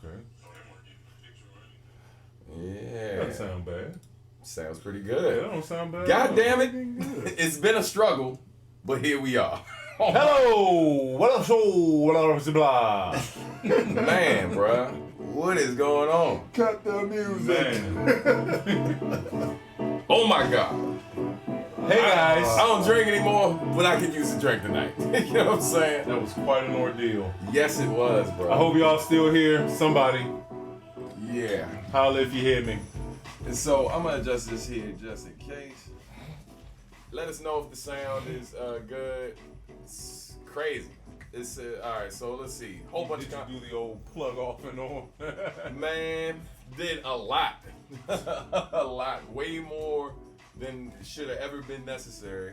Okay. Yeah. Doesn't sound bad. Sounds pretty Yeah, good. that don't sound bad. God damn it. Good. It's been a struggle, but here we are. Hello! What up, show? What up, blah? Man, bruh. What is going on? Cut the music. Oh my God. Hey guys. I don't drink anymore, but I could use a drink tonight. You know what I'm saying? That was quite an ordeal. Yes, it was, bro. I hope y'all still here. Somebody, Yeah. holla if you hear me. And so I'm gonna adjust this here just in case. Let us know if the sound is good. It's crazy. It's all right. So let's see. Whole bunch Did of you do the old plug off and on? man did a lot, a lot, way more than should have ever been necessary.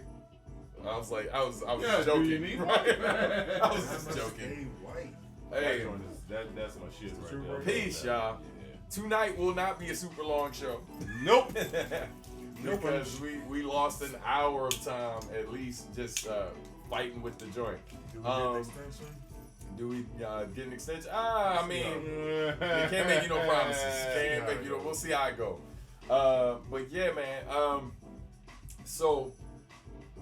I was Yeah, joking. do you need Right? I was just joking. Hey, white. Hey, That's my shit right there. peace, y'all. Yeah. Tonight will not be a super long show. Nope. Because we lost an hour of time at least just fighting with the joint. Do we get an extension? Do we get an extension? I mean, we can't make you no promises. Can't make you no. We'll see how it go. But yeah, man. So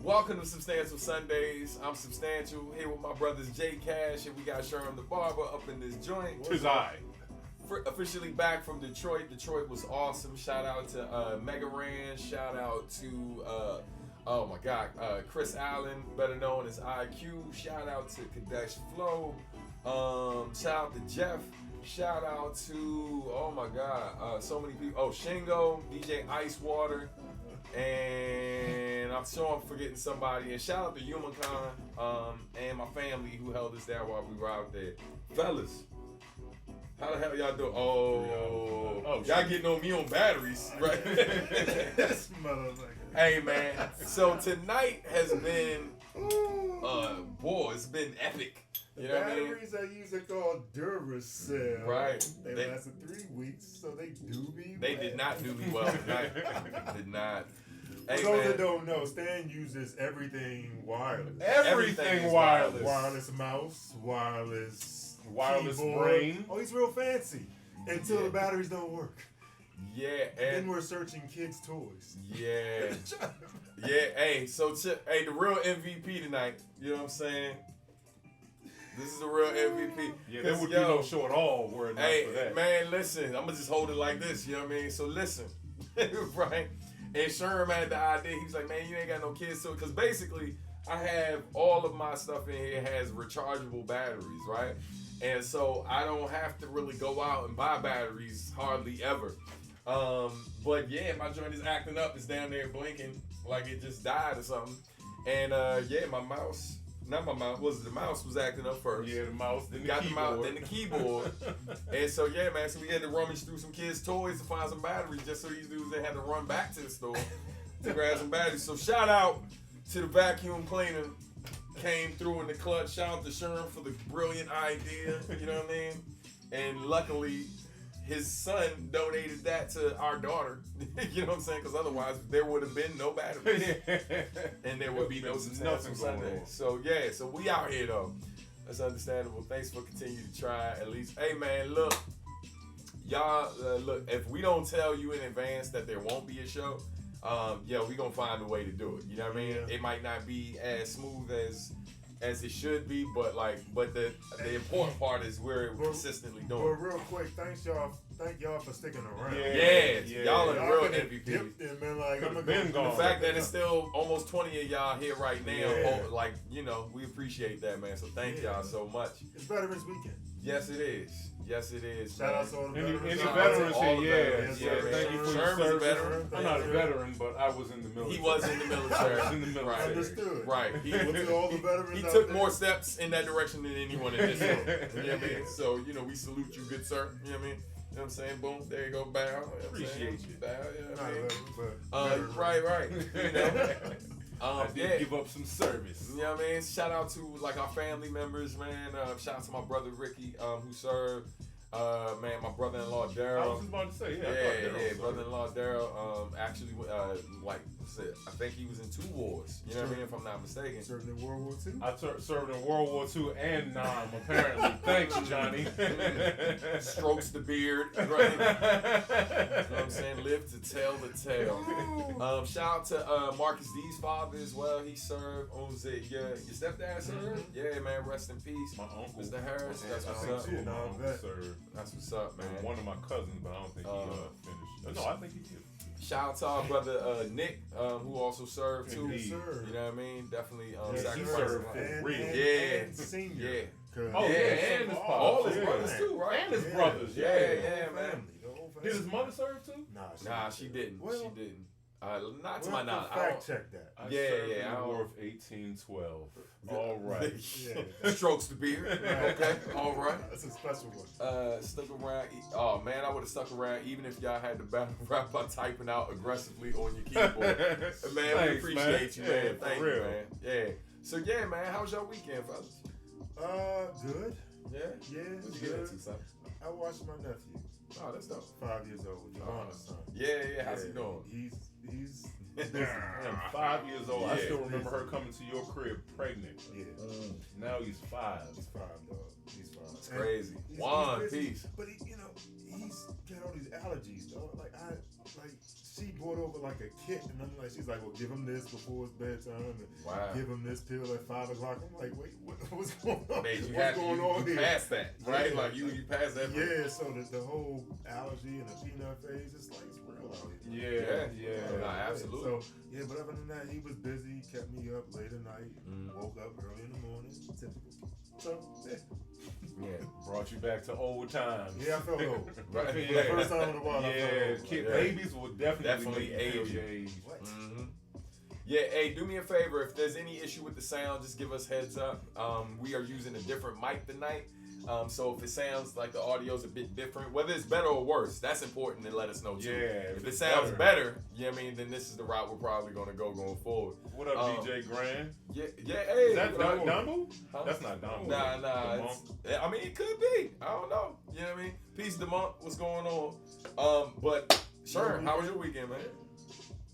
welcome to Substantial Sundays. I'm Substantial here with my brothers J Cash, and we got Sherm The Barber up in this joint. Tis I. Officially back from Detroit. Detroit was awesome. Shout out to Mega Ran. Shout out to oh my God, Chris Allen, better known as IQ. Shout out to Kadesh Flow. Shout out to Jeff. Shout out to oh my God, so many people. Oh, Shingo, DJ Icewater, and I'm sure I'm forgetting somebody. And shout out to Humancon and my family who held us down while we were out there, fellas. How the hell y'all doing? Oh, y'all getting on me on batteries, right? This motherfucker. Hey man, so tonight has been, boy, it's been epic. You know what I mean? Batteries I use are called Duracell. Right. They lasted 3 weeks, so they do me They well. did not do me well tonight. Did not. Hey, For those man. that don't know, Stan uses everything wireless. Everything wireless. Wireless mouse, wireless keyboard. brain. Oh, he's real fancy. Until the batteries don't work. Yeah, Then and we're searching kids' toys. yeah, yeah. Hey, so hey, the real MVP tonight. You know what I'm saying? This is the real MVP. Yeah, there would be no show at all were it not for Hey, that. man, listen. I'm gonna just hold it like this. You know what I mean? So listen, right? And Sherm had the idea. He was like, "Man, you ain't got no kids." So, because basically, I have all of my stuff in here has rechargeable batteries, right? And so I don't have to really go out and buy batteries hardly ever. But yeah, my joint is acting up. It's down there blinking like it just died or something. And yeah, my mouse. Not my mouse. The mouse was acting up first. Yeah, the mouse, then the Got keyboard. the mouse, then the keyboard. And so yeah, man. So we had to rummage through some kids' toys to find some batteries, just so these dudes they had to run back to the store to grab some batteries. So shout out to the vacuum cleaner, came through in the clutch. Shout out to Sherm for the brilliant idea. You know what I mean? And luckily, his son donated that to our daughter. You know what I'm saying? Because otherwise, there would have been no batteries. And there would be no Substantial Sunday. So yeah, so we out here though. That's understandable. Thanks for continuing to try at least. Hey man, look, y'all, look. If we don't tell you in advance that there won't be a show, yeah, we gonna find a way to do it. You know what I mean? Yeah. It might not be as smooth as it should be, but the important part is we're consistently But doing. real quick, thank y'all for sticking around. Yeah, y'all are the real could've MVP. dipped in, man. Like, I'm Could've gonna been go. gone. The fact that it's still almost 20 of y'all here right now, Yeah. like, you know, we appreciate that, man. So thank y'all so much. It's Veterans Weekend. Yes, it is. Yes, it is. Shout out to all the Any veterans. Shout out to veterans all here, the yeah. veterans. Yeah, Thank you for your Sherm is a service. veteran. I'm not a veteran, but I was in the military. He was in the military. I was in the military. Right. Understood. Right. Well, to all the veterans He out took there, more steps in that direction than anyone in this room. You know what I mean? So, you know, we salute you, good sir. You know what I mean? You know what I'm saying? Boom, there you go, bow. You know what I'm saying? Appreciate you. Bow, you know what Not I mean? veterans, but veterans. Right. You know? I did Yeah. give up some service. You know what I mean? Shout out to like our family members, man. Shout out to my brother Ricky, who served. Man, my brother-in-law I was Daryl. just about to say, Yeah, brother-in-law Daryl. Actually, like I think he was in 2 wars. You know what I mean? If I'm not mistaken. Served in World War II? I served in World War II and Nam, apparently. Thanks, Johnny. Strokes the beard. Right? You know what I'm saying? Live to tell the tale. Shout out to Marcus D's father as well. He served. Your stepdad served? Yeah, man. Rest in peace. My uncle. Mr. Harris. That's what's think up. so. My uncle served. That's what's up, man. And one of my cousins, but I don't think he finished. No, I think he did. Shout out to our brother Nick, who also served too. Indeed. You know what I mean? Definitely He sacrificing served life. and, Real. and senior. Yeah. Oh, Yeah, and his all his yeah. brothers too, right? And his brothers, Yeah, man. The whole family. Did his mother serve too? Nah, she didn't. Well, she didn't. Not to We'll my knowledge. fact check that. I Yeah, served yeah, in I the don't- War of 1812. All right. Yeah. Strokes the beard. Okay, all right. That's a special one. Stuck around. Oh man, I would have stuck around even if y'all had to battle rap by typing out aggressively on your keyboard. Man, we Thanks, appreciate you, man. Yeah, Thank for you, real. man. Yeah. So yeah, man, how was your weekend, fellas? Good. Yeah. Yeah, What'd you get into, son? I watched my nephew, Oh, that's dope. 5 years old, Giovanna's son. Yeah. How's he doing? He's I'm 5 years old. I Yeah. still remember her coming to your crib pregnant. yeah. Now he's 5. He's 5, dog. He's 5. It's crazy. He's One busy, piece. But he's got all these allergies, dog. She brought over like a kit, and I'm like, she's like, well, give him this before his bedtime, and Wow. give him this pill at 5 o'clock. I'm like, wait, what's going on? Man, What's going on you here? passed that, right? Yeah. Like you passed that. Yeah, so the whole allergy and the peanut phase, it's like it's real out here. Yeah. Nah, absolutely. So yeah, but other than that, he was busy, kept me up late at night, woke up early in the morning, typical. So Yeah. Brought you back to old times. yeah, I felt old. Right. For Yeah. the first time in a while, I Yeah, felt old. kid, Yeah. babies will definitely make age you you. feel your age. What? Mm-hmm. Yeah, hey, do me a favor. If there's any issue with the sound, just give us heads up. We are using a different mic tonight. So if it sounds like the audio's a bit different, whether it's better or worse, that's important to let us know too. Yeah, If it it's sounds better, you know what I mean, then this is the route we're probably gonna go going forward. What up, DJ Grand? Yeah, hey. Is that Dumbo? Huh? That's not Dumbo. Nah. The I mean, it could be. I don't know. You know what I mean? Peace to Monk. What's going on? But sure. How was your weekend, man?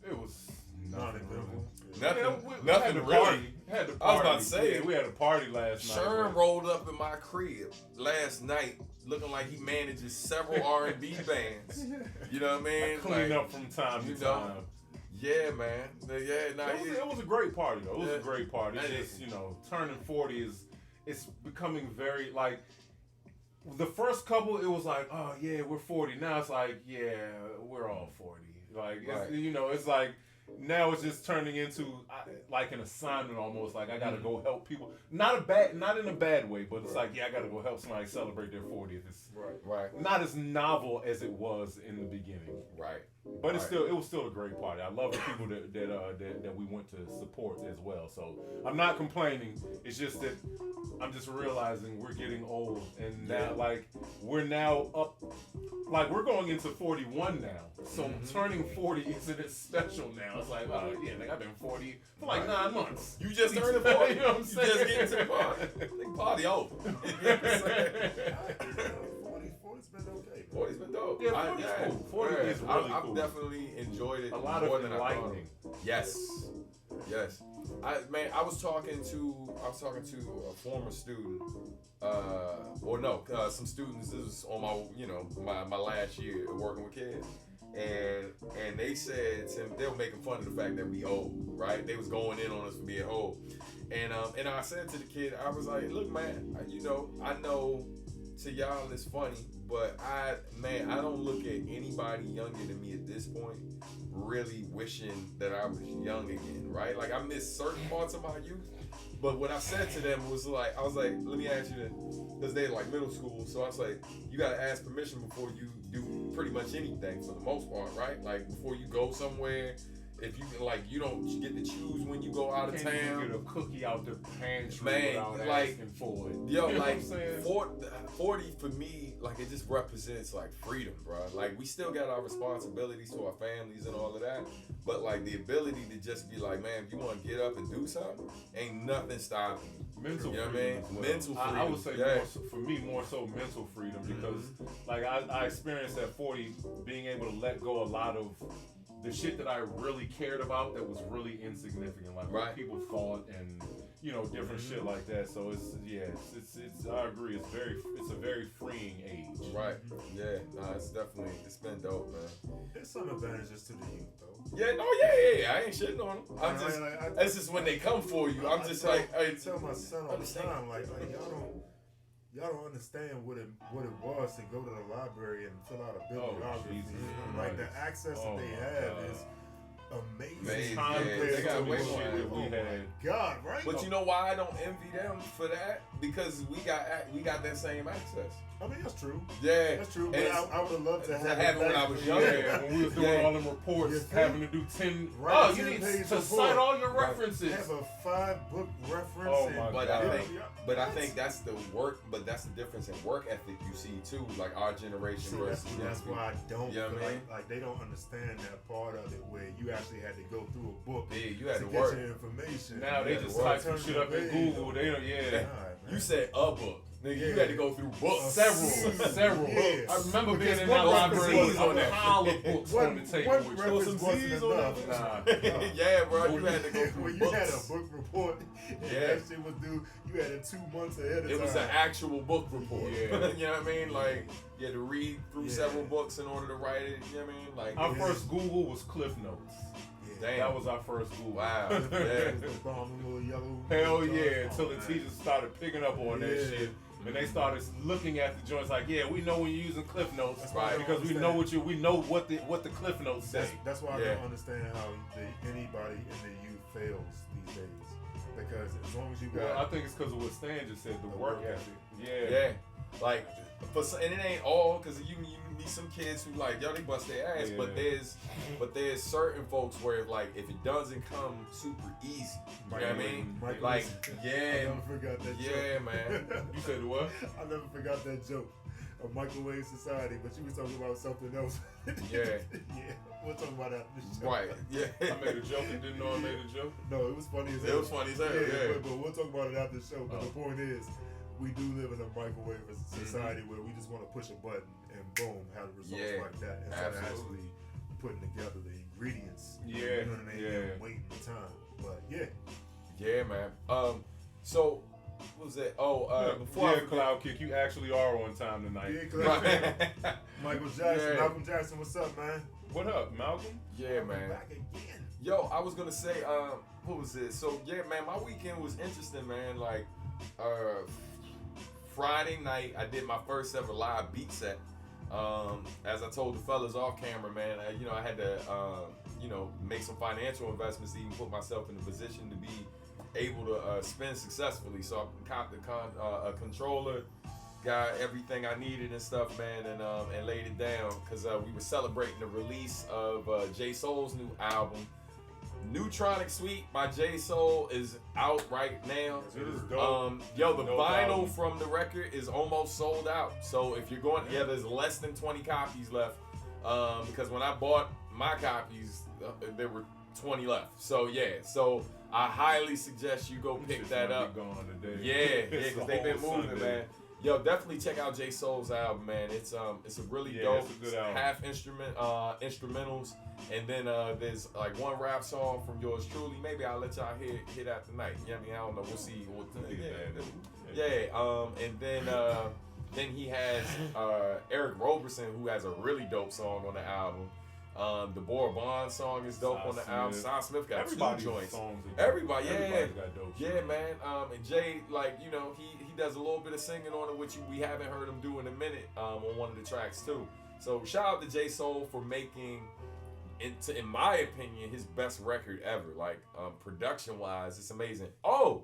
It was Nothing. Nothing. we Nothing had to really. party. Had to I was party. about to say, Yeah, we had a party last night. Sherm rolled up in my crib last night, looking like he manages several R&B bands. You know what I mean? I clean Like, up from time you to know, time. Yeah, man. Yeah, nah. It was a great party though. It was Yeah. a great party. It's That just, is. turning 40 it's becoming very like the first couple it was like, oh yeah, we're 40. Now it's like, yeah, we're all 40. Like Right. it's like now it's just turning into like an assignment almost. Like I gotta go help people. Not in a bad way, but it's like, yeah, I gotta go help somebody celebrate their 40th. It's Right. not as novel as it was in the beginning. Right. But it was still a great party. I love the people that we went to support as well. So I'm not complaining. It's just that I'm just realizing we're getting old, and now we're now up, we're going into 41 now. So turning 40 isn't as special now. It's like, oh yeah, I've been 40 for 9 months. You just turned the 40. You know what I'm You saying? just getting to the party. Like, party over. You know what I'm saying? 40's been okay. 40's been dope. Yeah, 40's cool. 40 is really I've cool. definitely enjoyed it A lot more of than I thought. enlightening. Yes. I was talking to a former student, some students. This was on my last year of working with kids, and they said they were making fun of the fact that we old, right? They was going in on us for being old, and I said to the kid, I was like, look, man, I know to y'all it's funny, but I don't look at anybody younger than me at this point really wishing that I was young again, right? Like I miss certain parts of my youth, but what I said to them was like, I was like, let me ask you this, because they're like middle school, so I was like, you gotta ask permission before you do pretty much anything for the most part, right? Like before you go somewhere, if you you don't get to choose when you go out of Can't even town. get a cookie out the pantry Man, without like, asking for it. Yo, You know like what I'm saying? 40 for me, like it just represents like freedom, bro. Like we still got our responsibilities to our families and all of that, but like the ability to just be like, man, if you want to get up and do something, ain't nothing stopping you. Mental You know what I freedom mean? as well. Mental freedom. I would say Yeah. for me more so mental freedom because like I experienced at 40 being able to let go a lot of the shit that I really cared about that was really insignificant, like what Right. people thought and different shit like that. So it's I agree. It's a very freeing age. Right. Yeah. Nah, it's been dope, man. There's some advantages to the youth, though. Yeah. No. Yeah. I ain't shitting on them. I'm just. Like, It's just when they come for you. I'm just like. I tell my son all the understand. time, like y'all don't understand what it was to go to the library and fill out a bibliography. Jesus Like Christ. the access that they my have God. is amazing. Amazing. Time Yeah, compared they got to way the more. shit that we had. God, right? But you know why I don't envy them for that? Because we got that same access. I mean, that's true. Yeah. That's true. And But it's- I would have loved to have have it when I back was for younger. you. Yeah, when we was doing Yeah. all them reports, You think? having to do 10. Right, Oh, you 10 need page to report. cite all your Right. references. Have a 5-book reference. Oh and- my But God. I think that's the work. But that's the difference in work ethic you see too. Like our generation See, versus that's why I don't You know feel what I mean? like they don't understand that part of it where you actually had to go through a book Yeah, you had to get work. your information. Now You they had to just work. type some Turn shit the up in page. Google. They don't. Yeah. God, man. You said a book. Nigga, you Yeah. had to go through books. Several. Yeah. I remember being Because in one that reference library was with on a that. pile of books on the table. One with reference some wasn't Z's on enough. Nah. Yeah, bro, you had to go through when you books. had a book report, and Yeah. that shit was due. You had it 2 months ahead of time. It was an actual book report. Yeah. You know what I mean? Like, you had to read through Yeah. several books in order to write it. You know what I mean? Like, Our first Google was Cliff Notes. Yeah. damn. That was our first Google. Wow. It Yeah. was the bomb, little yellow. Hell yeah! Oh, Until the man. teachers started picking up on that Yeah. shit, and they started looking at the joints like, yeah, we know when you're using Cliff Notes, That's why I don't because we understand. know what the Cliff Notes say. That's why I Yeah. don't understand how anybody in the youth fails these days. Because as long as you got, Well, I think it's because of what Stan just said, the work ethic. Yeah. Yeah. Like, and it ain't all, because you meet some kids who like, yo, they bust their ass, Yeah. but there's certain folks where like if it doesn't come super easy, you know what I mean? Michael Like, was- I yeah, never forgot that yeah, joke. man. You said what? I never forgot that joke. A microwave society, but you was talking about something else. Yeah. Yeah. We'll talk about that. in the show. Right, yeah. I made a joke and didn't know I made a joke. No, it was funny as It hell. was funny as hell, yeah. But we'll talk about it after the show. But Oh. the point is, we do live in a microwave society where we just want to push a button and boom, have results Yeah, like that instead of absolutely. actually putting together the ingredients. Yeah, You know what I mean? yeah. And waiting the time. But yeah. Yeah, man. So what was that? Before I Yeah, forget- Cloud Kick, you actually are on time tonight. Yeah, 'cause Right. Michael Jackson, Yeah. Malcolm Jackson, what's up, man? What up, Malcolm? Yeah, man. Back again. Yo, I was gonna say, what was it? So yeah, man, my weekend was interesting, man. Like, Friday night, I did my first ever live beat set. As I told the fellas off camera, man, I had to, make some financial investments to even put myself in a position to be able to spin successfully. So I copped a controller, got everything I needed and stuff, man, and laid it down because we were celebrating the release of J Soul's new album. Neutronic Suite by J Soul is out right now. It is dope. The No vinyl doubt. from the record is almost sold out. So if you're going, there's less than 20 copies left. Because when I bought my copies, there were 20 left. So so I highly suggest you go pick Shit's that gonna up. be gone today. Yeah, It's because a they've been whole moving, Sunday. man. Yo, definitely check out J Soul's album, man. It's a really Yeah, dope. it's a good album. Half instrumentals, and then there's like one rap song from yours truly. Maybe I'll let y'all hear that tonight. You know what I mean? I don't know. We'll see. And then he has Erik Roberson, who has a really dope song on the album. The Bora Bond song is dope on the album. Cy Smith got Everybody's two joints. songs are dope. Everybody, yeah. Everybody's got dope shit. Yeah, man. And Jay, he does a little bit of singing on it, which we haven't heard him do in a minute on one of the tracks too. So shout out to J Soul for making, in my opinion, his best record ever. Like production wise, it's amazing. Oh,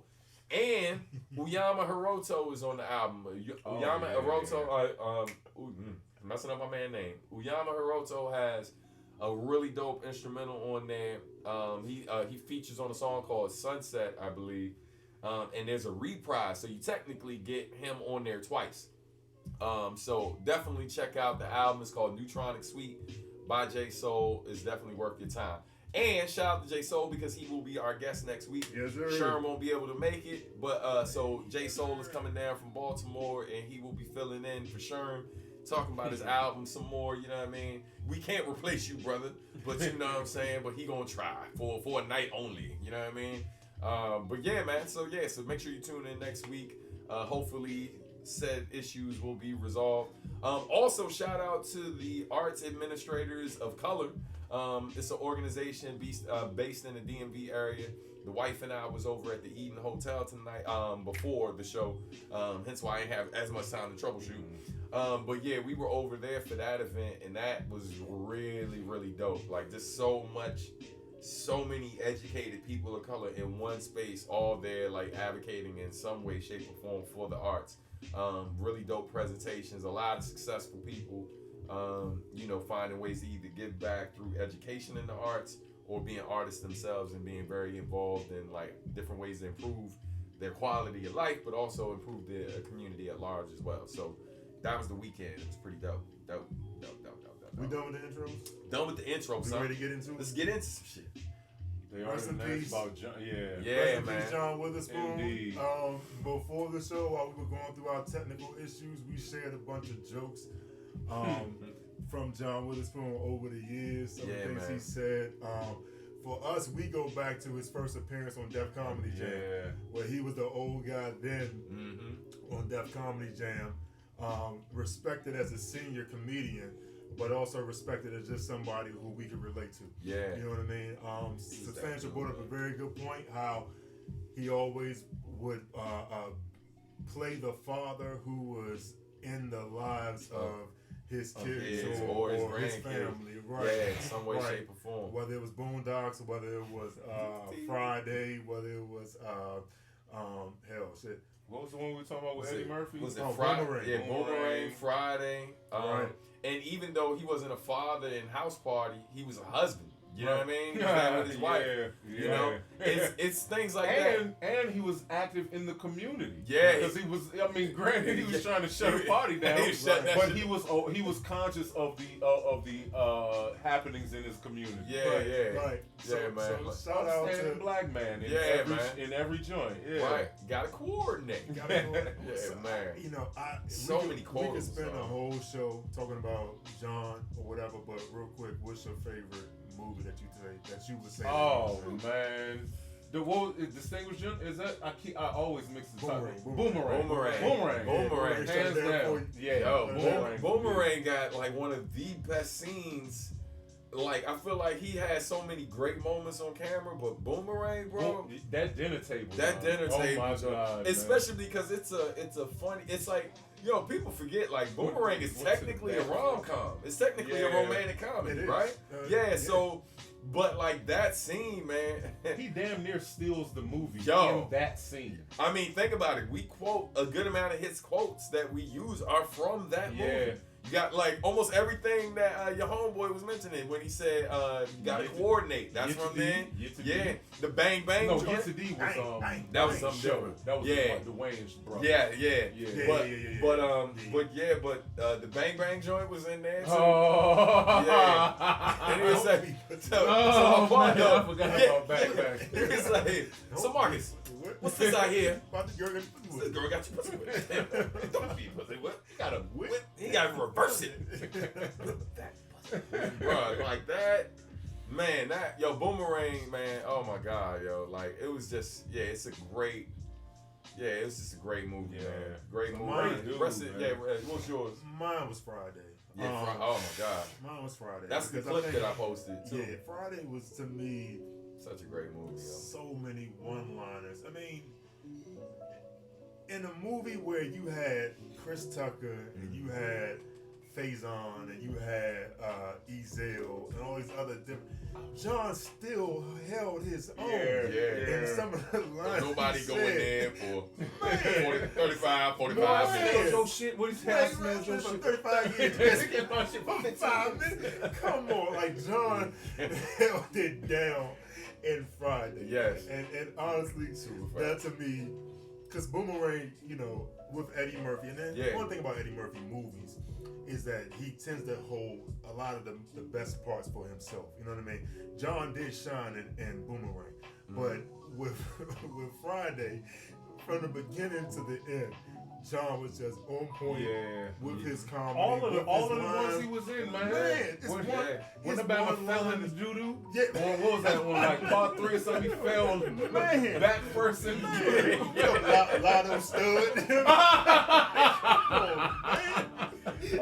and Uyama Hiroto is on the album. Uyama Hiroto, I'm messing up my man's name. Uyama Hiroto has a really dope instrumental on there. He features on a song called Sunset, I believe. And there's a reprise, so you technically get him on there twice. So definitely check out the album. It's called Neutronic Suite by J Soul. It's definitely worth your time. And shout out to J Soul because he will be our guest next week. Yes, sir. Sherm won't be able to make it, but so J Soul is coming down from Baltimore and he will be filling in for Sherm. talking about his album some more. You know what I mean? We can't replace you, brother, but you know what I'm saying. But he gonna try for a night only. You know what I mean? But yeah, man. So make sure you tune in next week. Hopefully, said issues will be resolved. Also, shout out to the Arts Administrators of Color. It's an organization based in the DMV area. The wife and I was over at the Eden Hotel tonight before the show, hence why I didn't have as much time to troubleshoot. But yeah, we were over there for that event, and that was really, really dope. Like, just so many educated people of color in one space, all there, like, advocating in some way, shape, or form for the arts. Really dope presentations, a lot of successful people, finding ways to either give back through education in the arts or being artists themselves and being very involved in like different ways to improve their quality of life, but also improve the community at large as well. So that was the weekend. It was pretty dope. Dope. We done with the intros? Done with the intro, son. We ready to get into it? Let's get into some shit. They already announced about John. Yeah, Rest in man. peace, John Witherspoon. Indeed. Before the show, while we were going through our technical issues, we shared a bunch of jokes from John Witherspoon over the years. Some of the things he said. For us, we go back to his first appearance on Def Comedy Jam, where he was the old guy then on Def Comedy Jam, respected as a senior comedian, but also respected as just somebody who we could relate to. Yeah. You know what I mean? Substantial brought up a very good point, how he always would play the father who was in the lives of his kids or his family. Right. Yeah, in some way, shape, or form. Whether it was Boondocks, or whether it was Friday, whether it was, What was the one we were talking about with Eddie Murphy? Was it Friday? Yeah, Boomerang, Friday. Right. And even though he wasn't a father in House Party, he was a husband. You know what I mean? He was out with his wife. You know? It's things like that. And he was active in the community. Yeah. Because he was, granted, he was trying to shut the party down, but he was conscious of the happenings in his community. Right. So shout out to black man in every joint. Right. Gotta coordinate. Man. Many quotes. We could spend a whole show talking about John or whatever, but real quick, what's your favorite movie that you would say? Oh man, the distinguished is that I always mix the Boomerang. Hands down. Yeah. Boomerang got like one of the best scenes. Like, I feel like he had so many great moments on camera, but Boomerang, bro, that dinner table. Oh my God, especially because it's a funny. It's like, people forget, like, Boomerang is technically a rom-com. It's technically a romantic comedy, right? So, but like that scene, man, he damn near steals the movie in that scene. I mean, think about it. We quote a good amount of his quotes that we use are from that movie. You got like almost everything that your homeboy was mentioning when he said you gotta coordinate. That's from then. The Bang Bang. No, Yes to D was that was something different. That was the Wayne's brother. But the Bang Bang joint was in there too. And he was like, I forgot about Bang Bang. He was like, so Marcus, what's this out here? This girl got you pussy whipped. Don't be pussy whipped. You gotta whip. He gotta reverse it. Bro, like that. Man, Boomerang, man. Oh my God, like it was just, it's a great. Yeah, it was just a great movie, man. Great movie. What's yours? Mine was Friday. Oh my God. Mine was Friday. That's the clip that I posted too. Yeah, Friday was to me such a great movie. So many one-liners. I mean, in a movie where you had Chris Tucker and you had Faison and you had Ezell and all these other different. John still held his own. And some of the lines. Nobody going there for 35 minutes. Your shit. What is happening? Smells your shit. 35 years. 5 minutes. Come on, like John held it down in Friday. Yes. And honestly, that to me, because Boomerang, with Eddie Murphy, and then one thing about Eddie Murphy movies is that he tends to hold a lot of the best parts for himself. You know what I mean? John did shine in Boomerang, but with Friday, from the beginning to the end, John was just on point with his comedy. All of the ones he was in, man. It's when the Bama fell in the doo-doo. Yeah. What was that one? Like part 3 or something, he fell back first in the Lotto stood.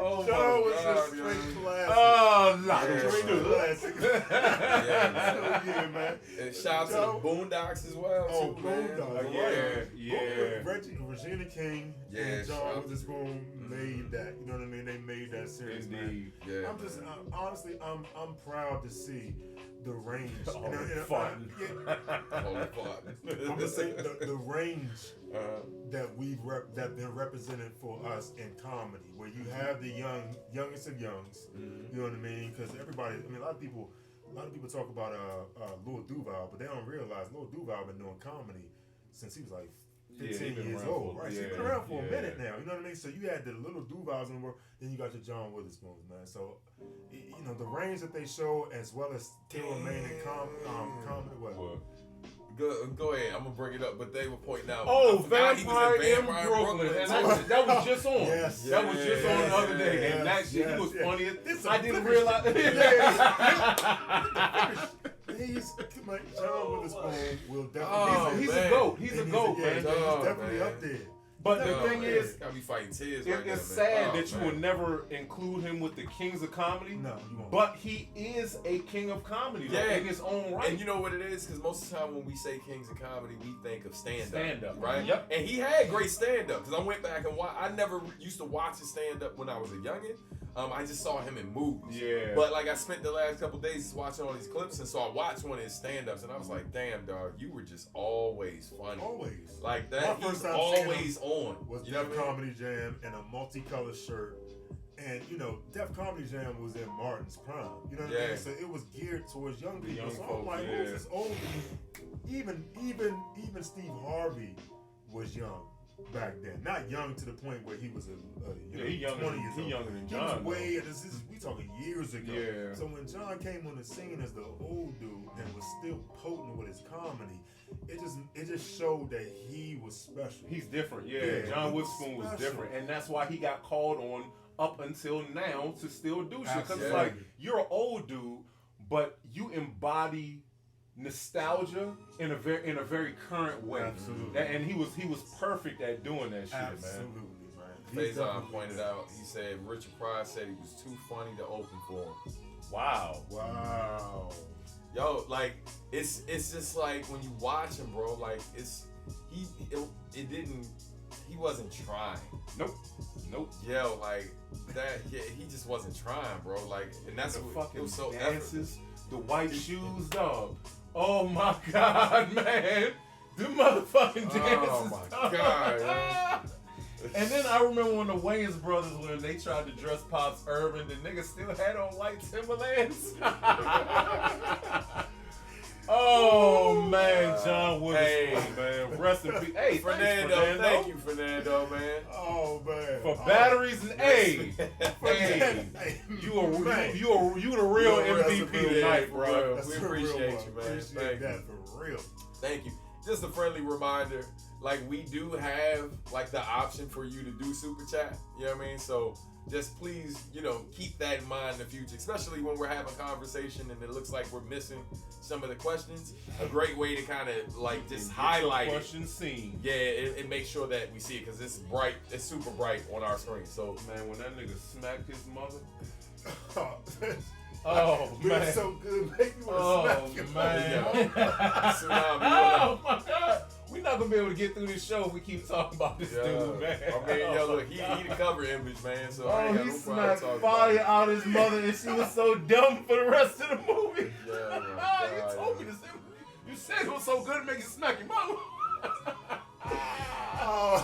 Oh, John was just straight classic. Oh, Lotto Straight classic. Yeah, man. And shout out to the Boondocks as well, too, man. Regina King and John Witherspoon made that. You know what I mean? They made that series, man. Yeah, I'm just honestly, I'm proud to see the range. Fun. I'm just saying the range that that been represented for us in comedy, where you have the youngest of youngs. You know what I mean? Because everybody, a lot of people talk about Lil Duval, but they don't realize Lil Duval been doing comedy since he was like 15 years old, right? So he's been around for a minute now, you know what I mean? So you had the little Duvals in the world, then you got your John Witherspoons, man. So, the range that they show, as well as Taylor Maine and comedy, what? Go ahead, I'm gonna bring it up, but they were pointing out. Vampire in Brooklyn, and that was just on. That was just on the other day, and that shit, he was funny. I didn't realize. John Witherspoon will definitely. He's a GOAT. He's a GOAT, man. He's definitely up there. But the thing is, gotta be fighting tears. It's sad that you will never include him with the kings of comedy. No, you won't. But he is a king of comedy, in his own right. And you know what it is? Because most of the time when we say kings of comedy, we think of stand-up, right? Yep. And he had great stand-up. Because I went back and I never used to watch his stand-up when I was a youngin'. I just saw him in movies. Yeah. But like I spent the last couple days just watching all these clips, and so I watched one of his stand-ups, and I was like, damn, dog, you were just always funny. Always. Like that. My first time always on. Was Def Comedy Jam in a multicolored shirt. And Def Comedy Jam was in Martin's prime. You know what I mean? So it was geared towards young people. So I'm like, who's this old? Even Steve Harvey was young back then. Not young to the point where he was he younger than John. We talking years ago. Yeah. So when John came on the scene as the old dude and was still potent with his comedy, it just showed that he was special. He's different, John Witherspoon was different, and that's why he got called on up until now to still do shit. Because it's like, you're an old dude, but you embody nostalgia in a very current way. Absolutely. And he was perfect at doing that shit, Absolutely, man. Faison pointed out, he said Richard Pryor said he was too funny to open for him. Wow. Yo, like it's just like when you watch him, bro, like he wasn't trying. Nope. Yo, like that, he just wasn't trying, bro. Like, and that's what it was so dances, the white shoes, dog. Oh my God, man. The motherfucking dances. Oh my God. And then I remember when the Wayans brothers, when they tried to dress Pops urban, the niggas still had on white Timberlands. Oh man, John Witherspoon, man. Rest in peace. Hey, Fernando. Thank you, Fernando, man. Oh man. For batteries and you the real MVP tonight, bro. We appreciate you, man. Appreciate that for real. Thank you. Just a friendly reminder, like we do have like the option for you to do super chat. You know what I mean? So just please, keep that in mind in the future, especially when we're having a conversation and it looks like we're missing some of the questions. A great way to kind of like just highlight question seen. Yeah, it makes sure that we see it because it's bright. It's super bright on our screen. So man, when that nigga smacked his mother. Oh man, it's so good. Make me want to smack man. Oh my God. We're not gonna be able to get through this show if we keep talking about this dude, man. I mean, look, he the cover image, man. So he smacked fire out his mother, and she was so dumb for the rest of the movie. You told me this. You said it was so good to make you smack your mama.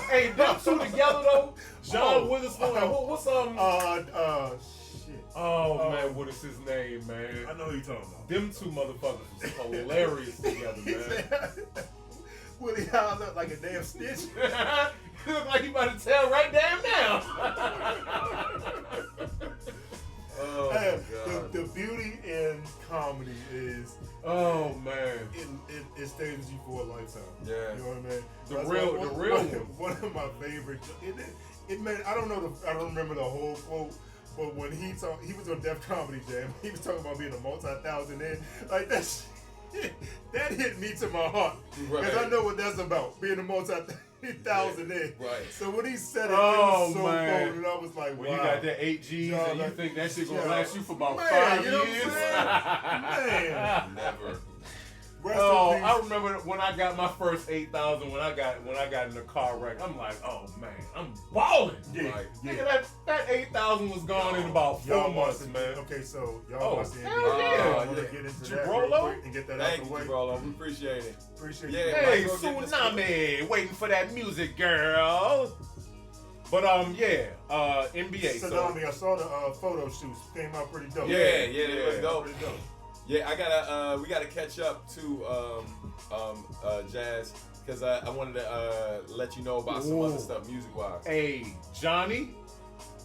Hey, them two together though, John Witherspoon. What's shit. Man, what is his name, man? I know who you're talking about. Them two motherfuckers was hilarious together, man. Woody Allen look like a damn snitch. He look like he about to tell right damn now. The beauty in comedy is, oh man, it stays with you for a lifetime. Yeah. You know what I mean? The That's real one. One of my favorite. It made. I don't remember the whole quote. But when he was on Def Comedy Jam. He was talking about being a multi-thousand in. Like that shit, that hit me to my heart. Because I know what that's about. Being a multi-thousand in. Right. So when he said it, it was so man. cold. And I was like, wow. When you got that 8 Gs and you think that shit gonna last you for about 5 you know years. what I'm saying? Man. Never. I remember when I got my first 8,000. When I got in the car wreck, I'm like, oh man, I'm balling. Yeah, Like, Nigga, that 8,000 was gone in about 4 months, man. Okay, so y'all watch the NBA. hell yeah. I want to get into that Jabrolo? real quick and get that Thank out you, the way. Jabrolo. We appreciate it. Appreciate Yeah, you. Hey, Michael, get this Tsunami, waiting for that music, girl. But NBA. Tsunami, I saw the photo shoots. Came out pretty dope. Yeah, it was dope. Pretty dope. Yeah, we gotta catch up to Jazz because I wanted to let you know about some other stuff music wise. Hey, Johnny,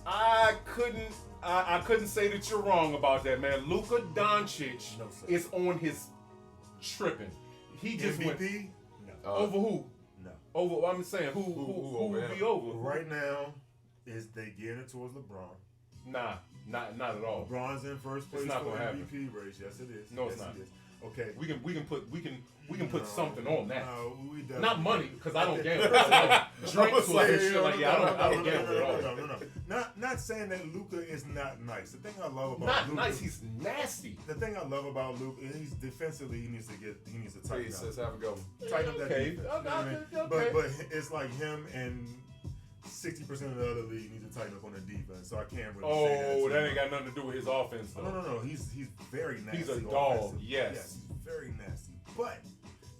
I couldn't say that you're wrong about that, man. Luka Doncic is on his tripping. He just went MVP? No. over who? No. Over. I'm saying who over would him? be over? Right now, is they gearing it towards LeBron. Nah, not at all. LeBron's in first place It's not for gonna happen. MVP race. Yes, it is. No, it's Yes, not. it is. Okay. We can put something on that. No, we definitely- Not money, because I don't gamble. I don't drinks or this shit like that. I don't gamble at all. No. Not saying that Luka is not nice. The thing I love about Not Luka, nice. He's nasty. the thing I love about Luka is he's defensively he needs to tighten Please, up. let's have a go. Tighten up that Okay. defense. You know what I mean? Okay. But it's like him and 60% of the other league need to tighten up on the defense. So I can't really say that. Oh, that ain't got nothing to do with his offense, though. No. He's very nasty. He's a dog, offensively. yes. He's very nasty. But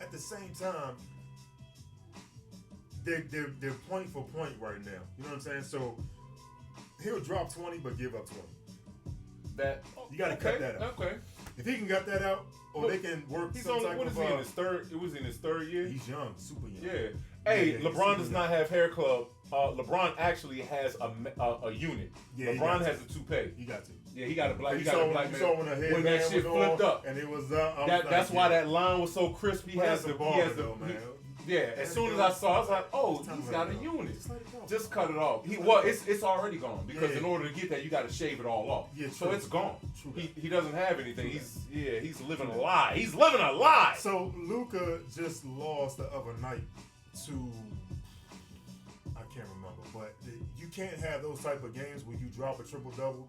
at the same time, they're point for point right now. You know what I'm saying? So he'll drop 20 but give up 20. You gotta cut that out. Okay. If he can get that out, or Look, they can work He's some on. type What is of he in his third? It was in his third year. he's young, super young. Yeah. Hey, Yeah, he's LeBron super does young. not have hair club. LeBron actually has a unit. Yeah, he LeBron got has a toupee. You got to. Yeah, he got a black. You He got saw a black man. when the When that headband shit was flipped on, up. and it was up. That's why that line was so crisp. He But has that's the. a He has baller, the. though, man. Yeah. As soon as I saw, I was like, oh, Just he's let got it a go. unit. Just let it go. Just cut it off. It's already gone because Yeah. in order to get that, you got to shave it all off. Yeah, so true. it's gone. True. He doesn't have anything. True. He's living a lie. He's living a lie. So Luka just lost the other night to I can't remember, but you can't have those type of games where you drop a triple double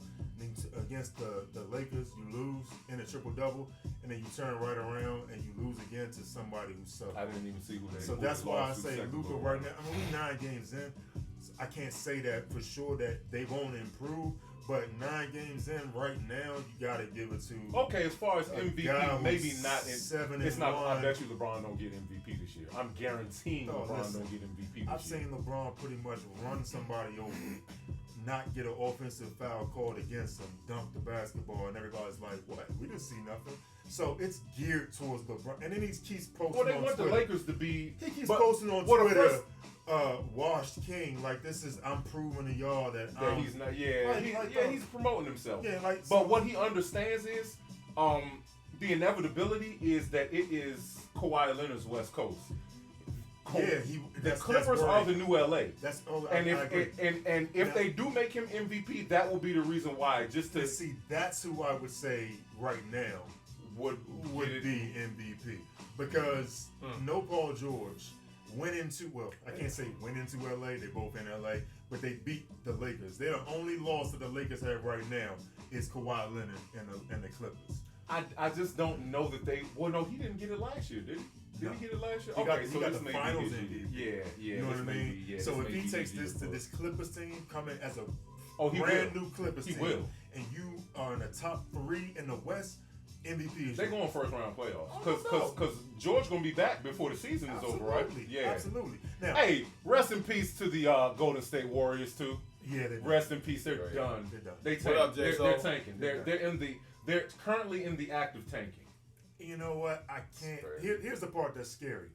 against the Lakers, you lose in a triple double, and then you turn right around and you lose again to somebody who sucked. I didn't even see who they. So who that's they why I lost to say second Luka ago. right now. I mean, we 9 games in. So I can't say that for sure that they won't improve, but 9 games in right now, you got to give it to. Okay, as far as a guy MVP, who's maybe not. 7 It's and not. 1. I bet you LeBron don't get MVP this year. I'm guaranteeing LeBron listen, don't get MVP this I've year. seen LeBron pretty much run somebody over, not get an offensive foul called against him, dunk the basketball, and everybody's like, "What? We didn't see nothing." So it's geared towards LeBron, and then he keeps posting Well, they on want Twitter. the Lakers to be. He keeps but- posting on well, the Twitter, first- washed king. Like this is, I'm proving to y'all that Yeah, he's not. Yeah, he's promoting himself. Yeah, like. But what he understands is, the inevitability is that it is Kawhi Leonard's West Coast. Yeah, The Clippers are the new LA. That's all. And I agree. if they do make him MVP, that will be the reason why. Just to See, that's who I would say right now would get it- be MVP because no Paul George went into I can't say went into LA. They're both in LA, but they beat the Lakers. They're the only loss that the Lakers have right now is Kawhi Leonard and the Clippers. I just don't know that they. Well, no, he didn't get it last year, did he? Did he get it last year? He got this the may be finals his MVP. year. Yeah. You know what I this may mean? be- yeah, So this if may he be takes his this to year. this Clippers team coming as a He brand will. new Clippers He team, will. and you are in the top 3 in the West, MVP is They're yours. going first round playoffs Oh, because George gonna be back before the season is over, right? Yeah. Absolutely. Now, Hey, rest in peace to the Golden State Warriors too. yeah, they Rest in peace. They're Right. done. They're done. They tank. What up, they're J-So? tanking. They're They're currently in the act of tanking. You know what? I can't. Right. Here's the part that's scary.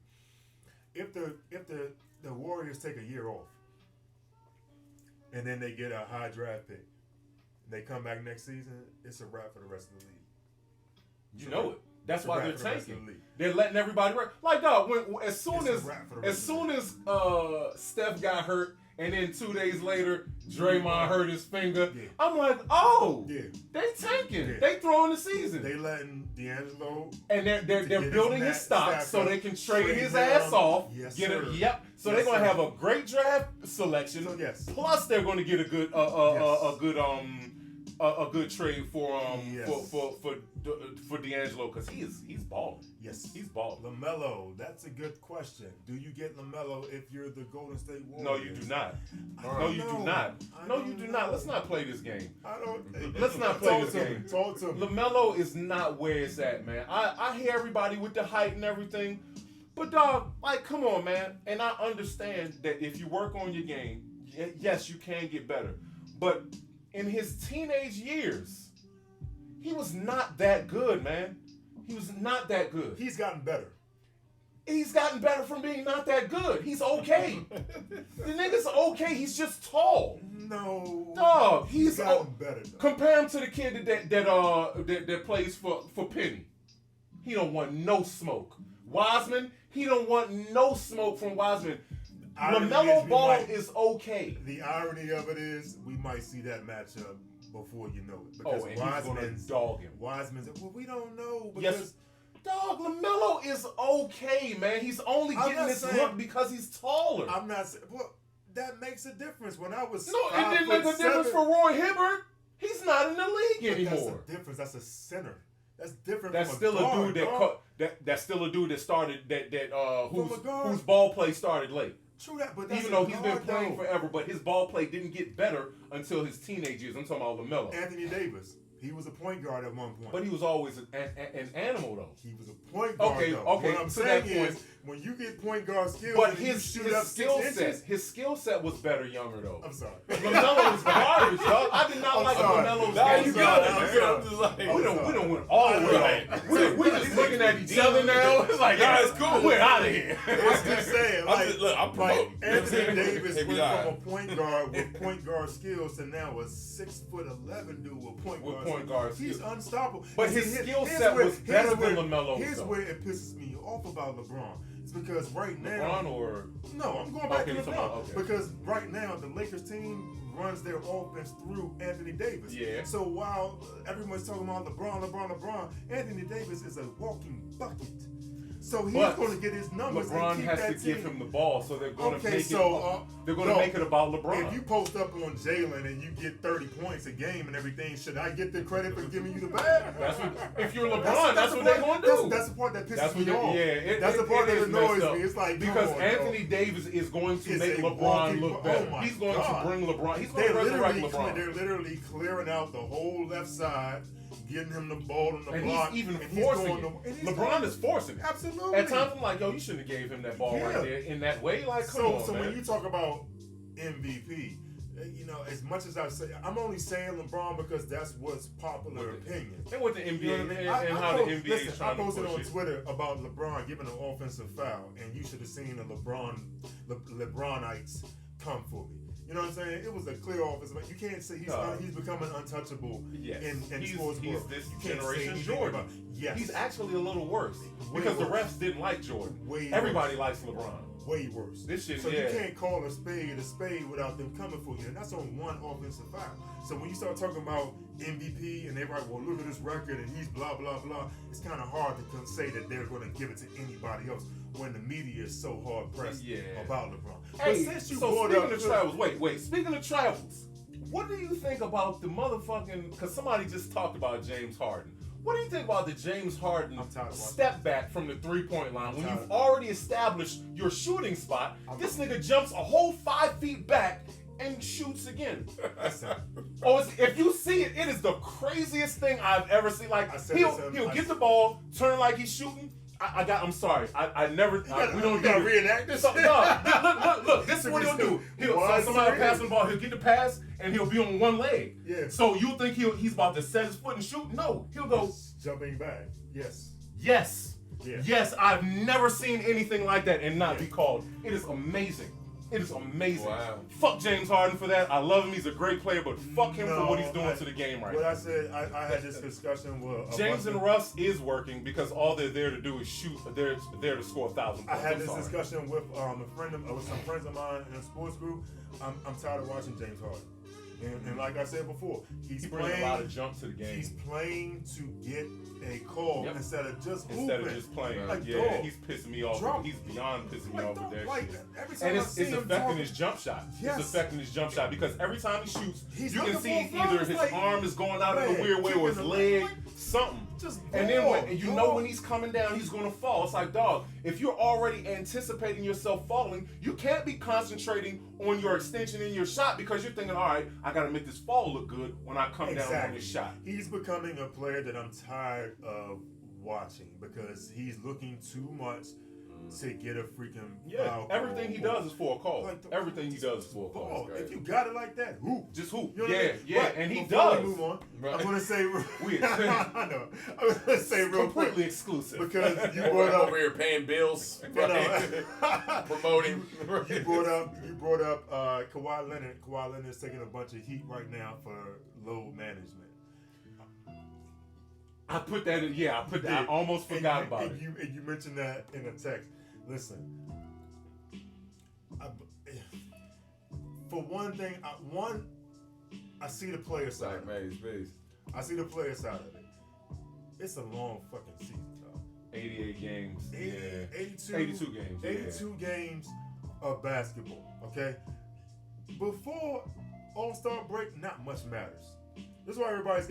If the Warriors take a year off, and then they get a high draft pick, and they come back next season, it's a wrap for the rest of the league. You know it. That's why they're tanking. They're letting everybody work. Like, dog, as soon as Steph got hurt, and then 2 days later, Draymond hurt his finger. Yeah. I'm like, oh, they tanking. Yeah. They throwing the season. They letting D'Angelo, and they're building his stock so they can trade his ass off. Yes, get sir. So they're gonna have a great draft selection. So, yes. Plus, they're gonna get a good trade for D'Angelo because he's balling. Yes, he's balling. LaMelo, that's a good question. Do you get LaMelo if you're the Golden State Warriors? No, you do not. No, you do not. No, you do not. Let's not play this game. Let's not play this game. Talk to me. LaMelo is not where it's at, man. I hear everybody with the height and everything, but dog, like, come on, man. And I understand that if you work on your game, yes, you can get better. But in his teenage years, he was not that good, man. He was not that good. He's gotten better. He's gotten better from being not that good. He's okay. The nigga's okay. He's just tall. No. Dog, he's gotten better. Though. Compare him to the kid that plays for Penny. He don't want no smoke. Wiseman, he don't want no smoke from Wiseman. LaMelo Ball is okay. The irony of it is we might see that matchup before you know it. Because and he's gonna dog him. Wiseman's, well, we don't know. Because yes. Dog, LaMelo is okay, man. He's only getting this look because he's taller. I'm not saying, well, that makes a difference. When I was it didn't make a difference for Roy Hibbert. He's not in the league anymore. That's a difference. That's a center. That's different. That's from still a guard, a dude that's still a dude that started whose ball play started late. True that, but that's even though he's been playing forever, but his ball play didn't get better until his teenage years. I'm talking about LaMelo. Anthony Davis. He was a point guard at one point. But he was always an animal, though. He was a point guard, okay. What I'm saying is, when you get point guard skills, but and his skill set was better younger, though. I'm sorry. LaMelo was garbage, dog. I did not like LaMelo's game. I'm just like, we don't win all the way. We're just looking at each other now. It's like, yeah, it's cool. We're out of here. I'm just saying, I'm promoting. Anthony Davis went from a point guard with point guard skills to now a 6'11" dude with point guard. He's unstoppable. But his skill set was better than LaMelo. Here's where it pisses me off about LeBron. It's because right now. LeBron or no, I'm going back to LeBron. Okay. Because right now the Lakers team runs their offense through Anthony Davis. Yeah. So while everyone's talking about LeBron, Anthony Davis is a walking bucket. So he's going to get his numbers. LeBron and keep has that to team. give him the ball, so they're going to make they're going to make it about LeBron. If you post up on Jalen and you get 30 points a game and everything, should I get the credit for giving you the bag? If you're LeBron, that's what they're going to do. That's the part that pisses me off. Yeah, that's the part that annoys me. It's like because Anthony Davis is going to make LeBron look better. He's going to bring LeBron. He's going to resurrect LeBron. They're literally clearing out the whole left side, getting him the ball on the and block. He's even forcing it. LeBron is forcing it. Absolutely. At times I'm like, yo, you shouldn't have gave him that ball right there in that way. Like, come on, so man. when you talk about MVP, you know, as much as I say, I'm only saying LeBron because that's what's popular opinion. And what the NBA, you know what I mean? and how the NBA is trying to push it. I posted on Twitter about LeBron giving an offensive foul, and you should have seen the LeBronites come for me. You know what I'm saying? It was a clear offensive. You can't say he's becoming untouchable in sports. He's this generation Jordan. Yes. He's actually a little worse because the refs didn't like Jordan. Everybody likes LeBron. Way worse. This shit, so you can't call a spade without them coming for you, and that's on one offensive foul. So when you start talking about MVP and everybody, well, look at this record and he's blah blah blah, it's kind of hard to say that they're going to give it to anybody else when the media is so hard pressed about LeBron. Hey, but since you brought up travels, wait. Speaking of travels, what do you think about the motherfucking? Because somebody just talked about James Harden. What do you think about the James Harden step back from the 3-point line when you've already established your shooting spot? This nigga jumps a whole 5 feet back and shoots again. If you see it, it is the craziest thing I've ever seen. Like he'll get the ball, turn like he's shooting. I'm sorry. We don't gotta reenact this. No, look. This is what he'll do. Somebody pass the ball. He'll get the pass and he'll be on one leg. Yeah. So you think he's about to set his foot and shoot? No, he'll go jumping back. Yes. Yes. Yeah. Yes. I've never seen anything like that and not be called. It is amazing. It is amazing. Wow. Fuck James Harden for that. I love him. He's a great player, but fuck him for what he's doing to the game right now. What I said, I had this discussion with James and Russ is working because all they're there to do is shoot. They're there to score 1,000 points. I had this discussion with with some friends of mine in a sports group. I'm tired of watching James Harden. And like I said before, he's playing a lot of jump to the game. He's playing to get a call instead of just hooping. Instead of just playing. Like, yeah, dog, he's pissing me off. He's beyond pissing me off with that shit. Every time and I see it's him affecting his jump shot. Yes. It's affecting his jump shot because every time he shoots, He's you can looking see for either flows, his like, arm is going out in a man, weird way or his kicking leg, the something. Just and then ball, when you know when he's coming down, he's going to fall. It's like, dog, if you're already anticipating yourself falling, you can't be concentrating on your extension in your shot because you're thinking, all right, I got to make this fall look good when I come down on this shot. He's becoming a player that I'm tired of watching because he's looking too much to get a freaking foul everything call. he does is for a call. Like Everything he does is for a call. If you got it like that, hoop. Just hoop. You know what I mean? Yeah, But and he before does. we move on, Right. I'm gonna say Weird. I know. I'm gonna say real Completely quick exclusive. because you We're brought up over here paying bills, promoting. you brought up Kawhi Leonard. Kawhi Leonard is taking a bunch of heat right now for load management. I put that in. Yeah, I put that. I almost forgot about it. And you mentioned that in a text. Listen, for one thing, I see the player side. I see the player side of it. It's a long fucking season, dog. 88 games. 82 games. 82 games of basketball. Okay. Before All-Star break, not much matters. This is why everybody's